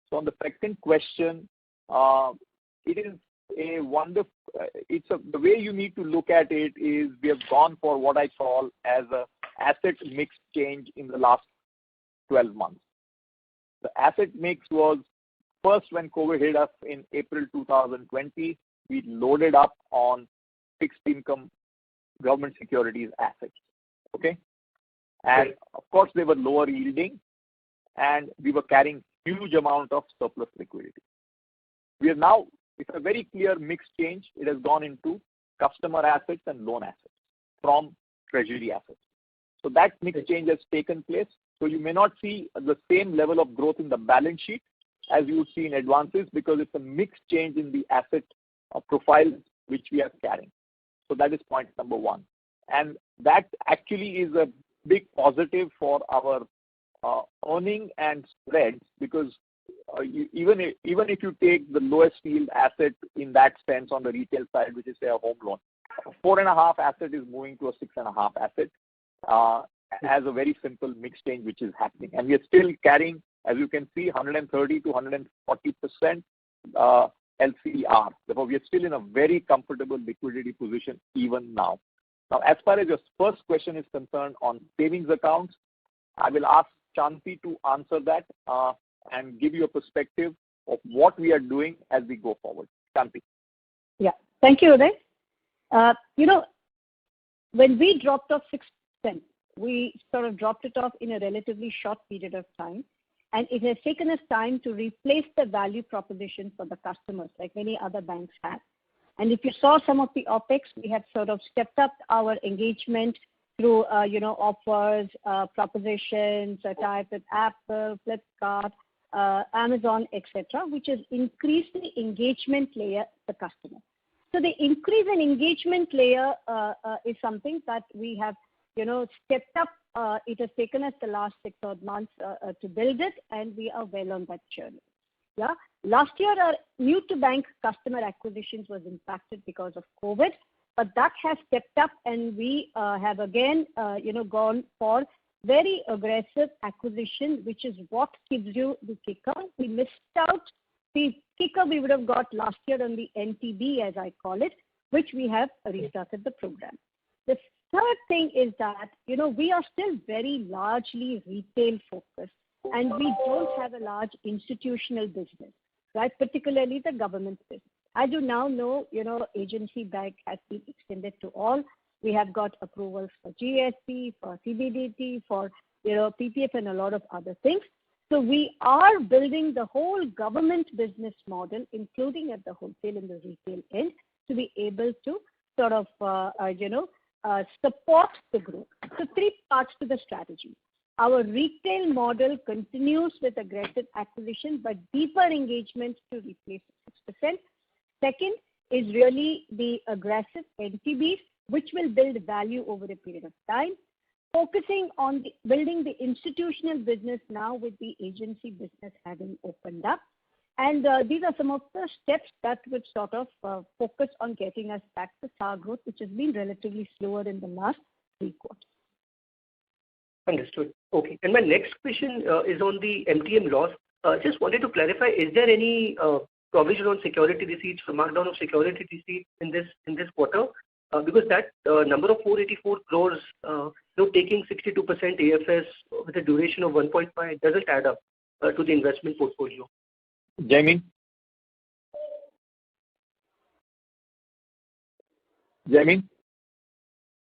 Speaker 2: So on the second question, it is a wonderful. The way you need to look at it is we have gone for what I call as a asset mix change in the last 12 months. The asset mix was first when COVID hit us in April 2020. We loaded up on fixed income government securities assets. Okay. And of course, they were lower yielding and we were carrying huge amount of surplus liquidity. We are now, it's a very clear mix change. It has gone into customer assets and loan assets from treasury assets. So that mix change has taken place. So you may not see the same level of growth in the balance sheet as you would see in advances because it's a mix change in the asset profile which we are carrying. So that is point number 1. And that actually is a big positive for our earning and spreads because even if you take the lowest yield asset in that sense on the retail side, which is say a home loan, 4.5 asset is moving to a 6.5 asset as a very simple mix change which is happening. And we are still carrying, as you can see, 130 to 140% LCR. Therefore, we are still in a very comfortable liquidity position even now. Now, as far as your first question is concerned on savings accounts, I will ask Shanti to answer that and give you a perspective of what we are doing as we go forward. Shanti.
Speaker 7: Yeah. Thank you, Uday. When we dropped off 6%, we sort of dropped it off in a relatively short period of time. And it has taken us time to replace the value proposition for the customers, like many other banks have. And if you saw some of the OPEX, we have sort of stepped up our engagement through, offers, propositions, a type with Apple, Flipkart, Amazon, etc., which has increased the engagement layer of the customer. So the increase in engagement layer is something that we have, stepped up. It has taken us the last 6 odd months to build it, and we are well on that journey. Yeah. Last year, our new-to-bank customer acquisitions was impacted because of COVID, but that has stepped up, and we have again, gone for very aggressive acquisition, which is what gives you the kicker. We missed out the kicker we would have got last year on the NTB, as I call it, which we have restarted the program. The third thing is that, we are still very largely retail focused, and we don't have a large institutional business, right? Particularly the government business. As you now know, agency bank has been extended to all. We have got approvals for GST, for CBDT, for, PPF and a lot of other things. So we are building the whole government business model, including at the wholesale and the retail end, to be able to sort of, support the growth. So 3 parts to the strategy. Our retail model continues with aggressive acquisition, but deeper engagement to replace 6%. Second is really the aggressive NTBs, which will build value over a period of time. Focusing on building the institutional business now with the agency business having opened up. And these are some of the steps that would sort of focus on getting us back to SAR growth, which has been relatively slower in the last 3 quarters.
Speaker 17: Understood. Okay. And my next question is on the MTM loss. Just wanted to clarify, is there any provision on security receipts or markdown of security receipts in this quarter? Because that number of 484 crores, taking 62% AFS with a duration of 1.5 doesn't add up to the investment portfolio.
Speaker 2: Jaimin?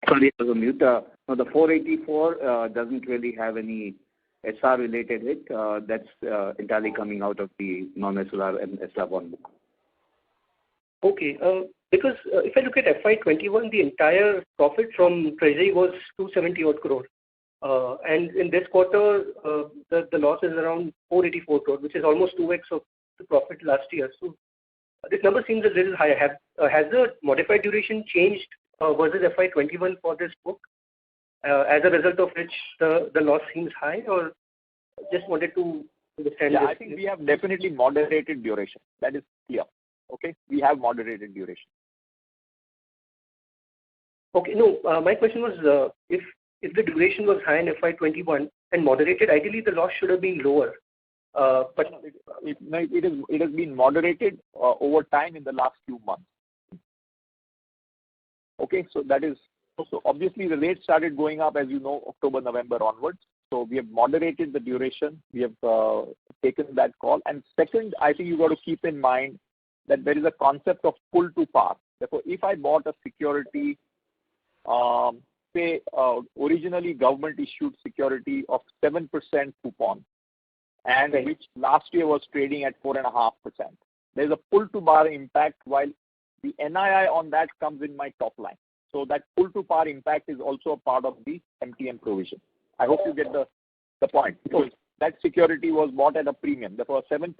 Speaker 4: Sorry, I was on mute. No, the 484 doesn't really have any SR related hit. That's entirely coming out of the non-SLR and SLR bond book.
Speaker 17: Okay. Because if I look at FY21, the entire profit from treasury was 270 odd crore. And in this quarter, the loss is around 484 crore, which is almost 2x of the profit last year. So this number seems a little higher. Has the modified duration changed versus FY21 for this book? As a result of which the loss seems high, or just wanted to understand?
Speaker 2: Yeah, I think we have definitely moderated duration. That is clear. Okay, we have moderated duration.
Speaker 17: Okay, no, my question was if the duration was high in FY21 and moderated, ideally the loss should have been lower. But
Speaker 2: it has been moderated over time in the last few months. Okay, so that is so obviously the rates started going up, as you know, October, November onwards. So we have moderated the duration. We have taken that call. And second, I think you got to keep in mind that there is a concept of pull to par. Therefore, if I bought a security, originally government issued security of 7% coupon, and which last year was trading at 4.5%. There's a pull to par impact, while the NII on that comes in my top line. So that pull to par impact is also a part of the MTM provision. I hope you get the point. Because that security was bought at a premium. Therefore, 7%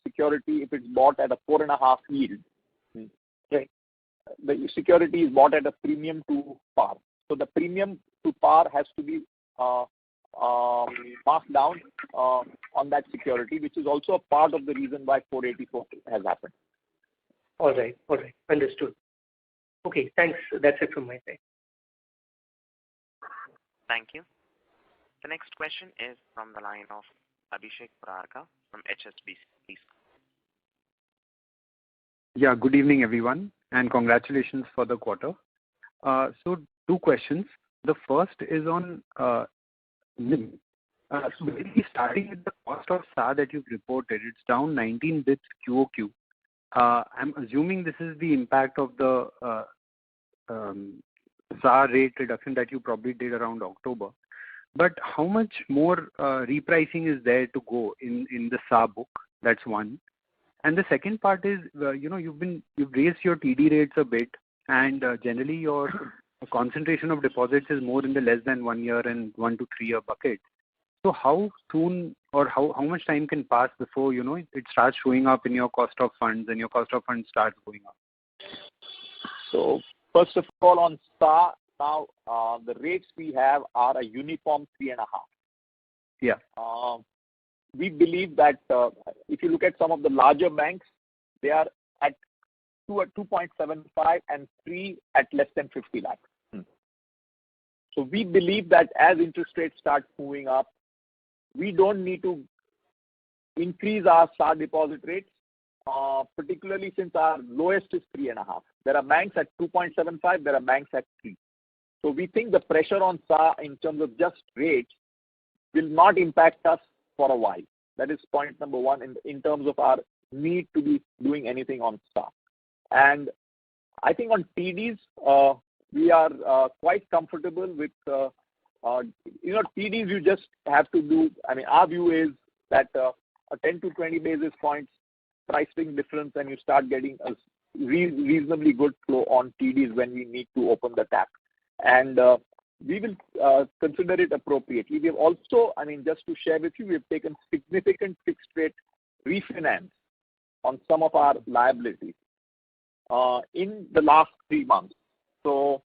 Speaker 2: security, if it's bought at a 4.5 yield, right, the security is bought at a premium to par. So the premium to par has to be marked down on that security, which is also a part of the reason why 484 has happened.
Speaker 17: All right. Understood. Okay, thanks. That's it from my side.
Speaker 1: Thank you. The next question is from the line of Abhishek Prarka from HSBC. Please.
Speaker 18: Yeah, good evening, everyone, and congratulations for the quarter. So
Speaker 10: Two questions. The first is on NIM. So basically starting with the cost of SA that you've reported, it's down 19 bits QOQ. I'm assuming this is the impact of the SA rate reduction that you probably did around October. But how much more repricing is there to go in the SA book? That's one. And the second part is, you've raised your TD rates a bit, and generally your concentration of deposits is more in the less than 1 year and 1 to 3 year bucket. So how soon or how much time can pass before it starts showing up in your cost of funds and your cost of funds starts going up?
Speaker 2: So first of all, on SA, now the rates we have are a uniform 3.5.
Speaker 10: Yeah.
Speaker 2: We believe that if you look at some of the larger banks, they are at 2 at 2.75 and 3 at less than 50 lakhs. So we believe that as interest rates start moving up, we don't need to increase our SA deposit rates, particularly since our lowest is 3.5. There are banks at 2.75, there are banks at 3. So we think the pressure on SA in terms of just rates will not impact us for a while. That is point number one in terms of our need to be doing anything on SA. And I think on TDs, we are quite comfortable with, TDs you just have to do, our view is that a 10 to 20 basis points pricing difference and you start getting a reasonably good flow on TDs when we need to open the tap. And we will consider it appropriately. We have also, just to share with you, we have taken significant fixed rate refinance on some of our liabilities in the last 3 months. So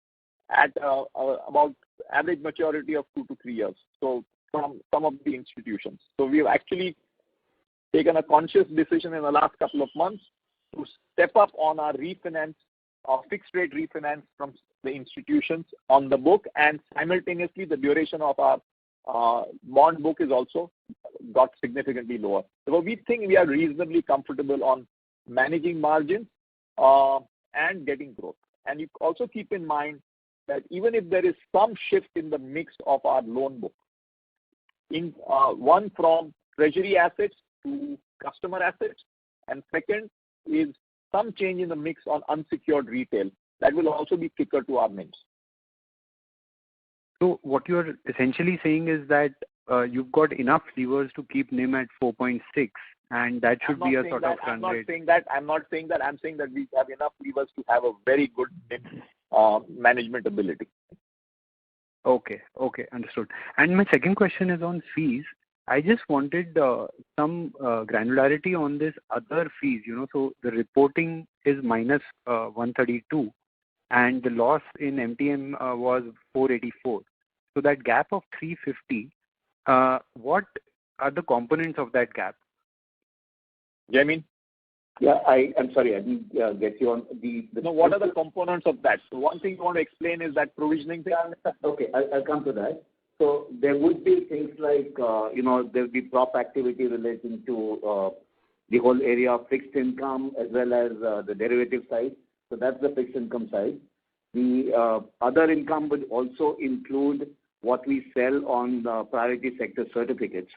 Speaker 2: at about average maturity of 2 to 3 years. So from some of the institutions. So we have actually taken a conscious decision in the last couple of months to step up on our refinance, our fixed rate refinance from the institutions on the book, and simultaneously the duration of our bond book is also got significantly lower. So we think we are reasonably comfortable on managing margins and getting growth. And you also keep in mind that even if there is some shift in the mix of our loan book, in one from treasury assets to customer assets, and second is some change in the mix on unsecured retail, that will also be kicker to our NIMs.
Speaker 10: So what you're essentially saying is that you've got enough levers to keep NIM at 4.6, and that should be a sort of run rate.
Speaker 2: I'm not saying that. I'm saying that we have enough levers to have a very good NIM management ability.
Speaker 10: Okay, understood. And my second question is on fees. I just wanted some granularity on this other fees. So the reporting is minus 132, and the loss in MTM was 484. So that gap of 350, what are the components of that gap?
Speaker 2: Jaimin?
Speaker 4: Yeah, I'm sorry, I didn't get you on the...
Speaker 2: No, what are the components of that? So one thing you want to explain is that provisioning thing.
Speaker 4: Okay, I'll come to that. So there would be things like, there will be prop activity relating to the whole area of fixed income as well as the derivative side. So that's the fixed income side. The other income would also include what we sell on the priority sector certificates.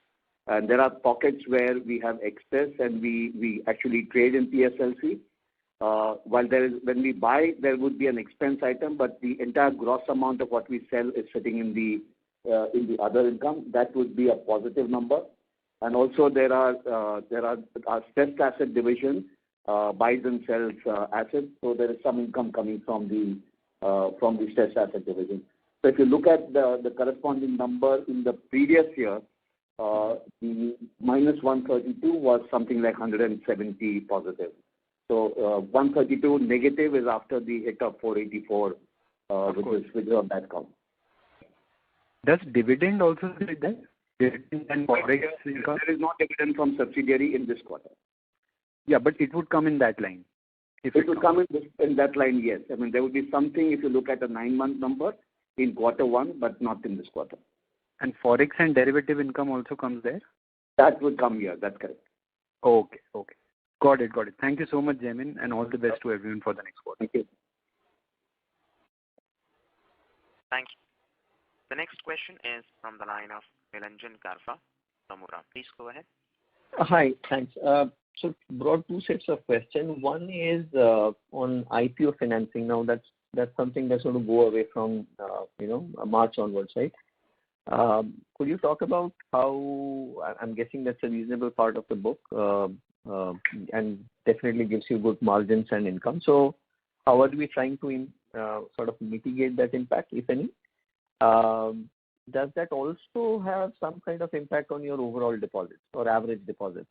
Speaker 4: And there are pockets where we have excess and we actually trade in PSLC. While when we buy, there would be an expense item, but the entire gross amount of what we sell is sitting in the other income. That would be a positive number. And also there are our stressed asset division buys and sells assets. So there is some income coming from the stressed asset division. So if you look at the corresponding number in the previous year, the minus 132 was something like 170 positive. So 132 negative is after the hit of 484, which is on that count.
Speaker 10: Does dividend also sit there? Dividend and forex income?
Speaker 4: There is no dividend from subsidiary in this quarter.
Speaker 10: Yeah, but it would come in that line.
Speaker 4: It would come in that line, yes. There would be something if you look at a 9-month number in quarter one, but not in this quarter.
Speaker 10: And forex and derivative income also comes there?
Speaker 4: That would come here, that's correct.
Speaker 10: Okay. Got it. Thank you so much, Jaimin, and all the best to everyone for the next quarter.
Speaker 4: Thank you.
Speaker 1: Thank you. The next question is from the line of Nilanjan Karfa, Nomura. Please go ahead.
Speaker 18: Hi, thanks. So brought two sets of questions. One is on IPO financing. Now that's something that's going to go away from March onwards, right? Could you talk about how? I'm guessing that's a reasonable part of the book, and definitely gives you good margins and income. So how are we trying to sort of mitigate that impact, if any? Does that also have some kind of impact on your overall deposits or average deposits?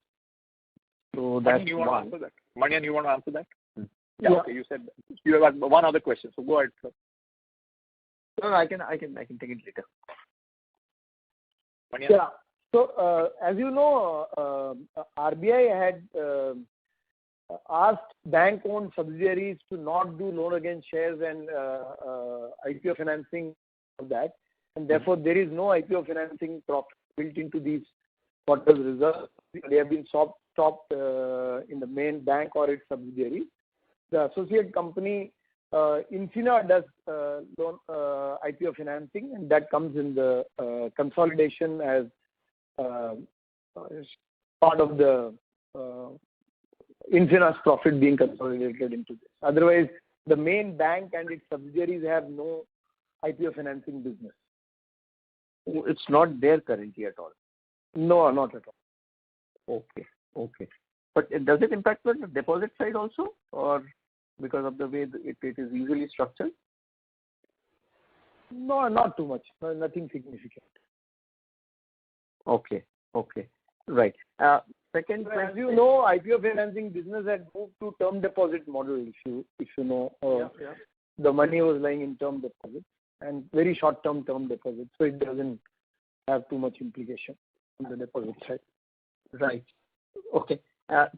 Speaker 18: So that's
Speaker 2: Manian, you
Speaker 18: one.
Speaker 2: want to answer that? Manian, you want to answer that?
Speaker 18: Yeah.
Speaker 2: Okay. You said you have one other question, so go ahead, sir.
Speaker 18: No, I can take it later.
Speaker 2: Manian?
Speaker 5: Yeah. So as you know, RBI had asked bank-owned subsidiaries to not do loan against shares and IPO financing of that, and therefore there is no IPO financing profit built into these quarter's results. They have been stopped in the main bank or its subsidiaries. The associate company Infina does loan IPO financing, and that comes in the consolidation as part of the Infina's profit being consolidated into this. Otherwise, the main bank and its subsidiaries have no IPO financing business.
Speaker 18: It's not there currently at all.
Speaker 5: No, not at all.
Speaker 18: Okay. But does it impact the deposit side also, or because of the way it is usually structured?
Speaker 5: No, not too much. No, nothing significant.
Speaker 18: Okay. Right. Second question.
Speaker 5: As you know, IPO financing business had moved to term deposit model. If you know, the money was lying in term deposits and very short-term term deposits, so it doesn't have too much implication on the deposit side.
Speaker 18: Right. Okay.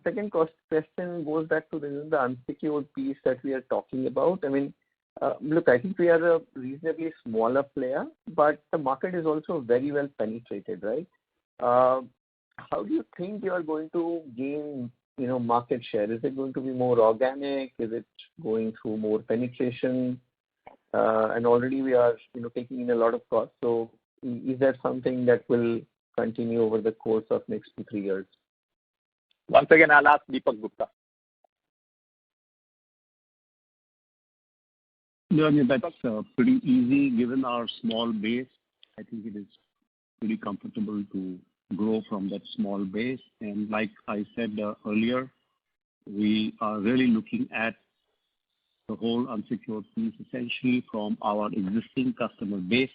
Speaker 18: Second question goes back to the unsecured piece that we are talking about. I mean, look, I think we are a reasonably smaller player, but the market is also very well penetrated, right? How do you think you are going to gain, market share? Is it going to be more organic? Is it going through more penetration? And already we are, taking in a lot of costs. So is that something that will continue over the course of next 2-3 years?
Speaker 2: Once again, I'll ask Deepak Gupta.
Speaker 13: No, I mean, that's pretty easy given our small base. I think it is pretty comfortable to grow from that small base. And like I said earlier, we are really looking at the whole unsecured piece essentially from our existing customer base.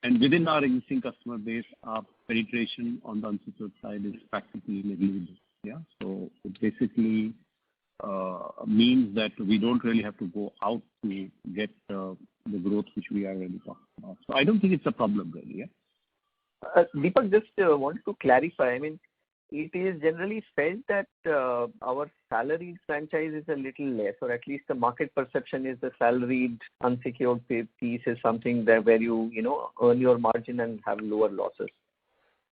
Speaker 13: And within our existing customer base, our penetration on the unsecured side is practically negligible. Yeah. So it basically means that we don't really have to go out to get the growth which we are really talking about. So I don't think it's a problem really. Yeah.
Speaker 18: Deepak, just wanted to clarify. I mean, it is generally felt that our salaried franchise is a little less, or at least the market perception is the salaried unsecured piece is something that where you earn your margin and have lower losses.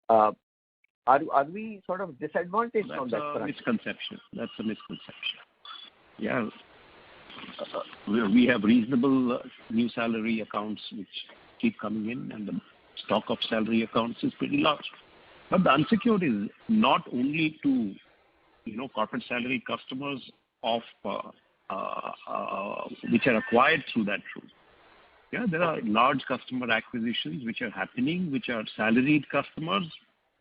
Speaker 18: Are we sort of disadvantaged on that front?
Speaker 13: That's a misconception. Yeah. We have reasonable new salary accounts which keep coming in, and the stock of salary accounts is pretty large. But the unsecured is not only to corporate salary customers of which are acquired through that route. Yeah, there are large customer acquisitions which are happening, which are salaried customers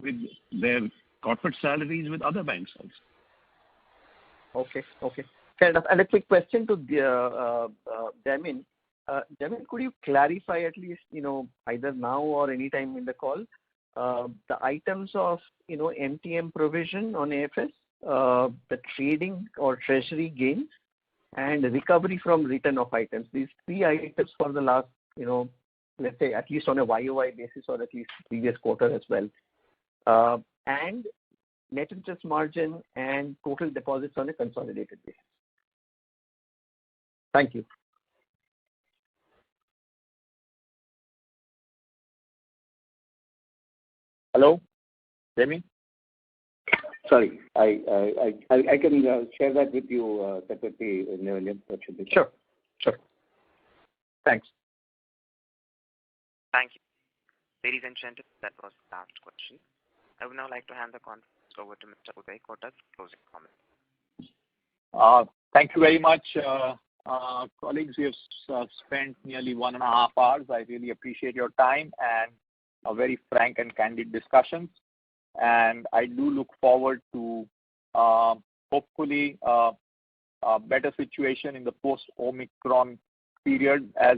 Speaker 13: with their corporate salaries with other banks also.
Speaker 18: Okay. Fair enough. And a quick question to Jamin. Jamin, could you clarify at least, either now or any time in the call, the items of, MTM provision on AFS, the trading or treasury gains, and recovery from return of items. These three items for the last, let's say at least on a YOY basis or at least previous quarter as well. And net interest margin and total deposits on a consolidated basis. Thank you.
Speaker 2: Hello, Jamie?
Speaker 4: Sorry, I can share that with you separately, Nilanjan. That should be
Speaker 18: Sure. Thanks.
Speaker 1: Thank you. Ladies and gentlemen, that was the last question. I would now like to hand the conference over to Mr. Uday Kotak for closing comments.
Speaker 2: Thank you very much, colleagues. We have spent nearly 1.5 hours. I really appreciate your time and a very frank and candid discussions. And I do look forward to hopefully a better situation in the post-Omicron period, as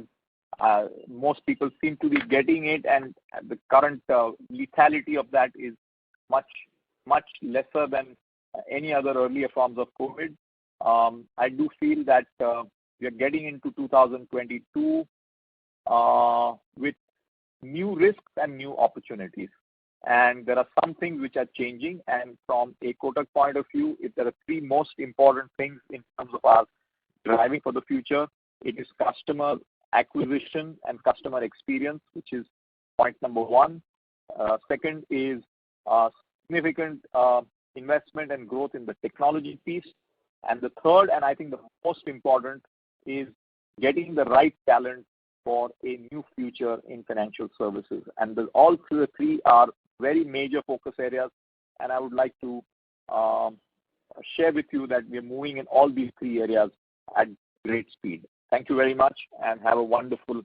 Speaker 2: most people seem to be getting it, and the current lethality of that is much lesser than any other earlier forms of COVID. I do feel that we are getting into 2022 with new risks and new opportunities. And there are some things which are changing. And from a Kotak point of view, if there are three most important things in terms of our driving for the future, it is customer acquisition and customer experience, which is point number one. Second is significant investment and growth in the technology piece. And the third, and I think the most important, is getting the right talent for a new future in financial services. And all three are very major focus areas. And I would like to share with you that we are moving in all these three areas at great speed. Thank you very much and have a wonderful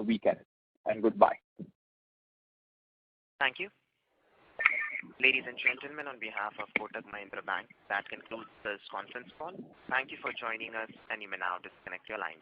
Speaker 2: weekend. And goodbye.
Speaker 1: Thank you. Ladies and gentlemen, on behalf of Kotak Mahindra Bank, that concludes this conference call. Thank you for joining us, and you may now disconnect your line.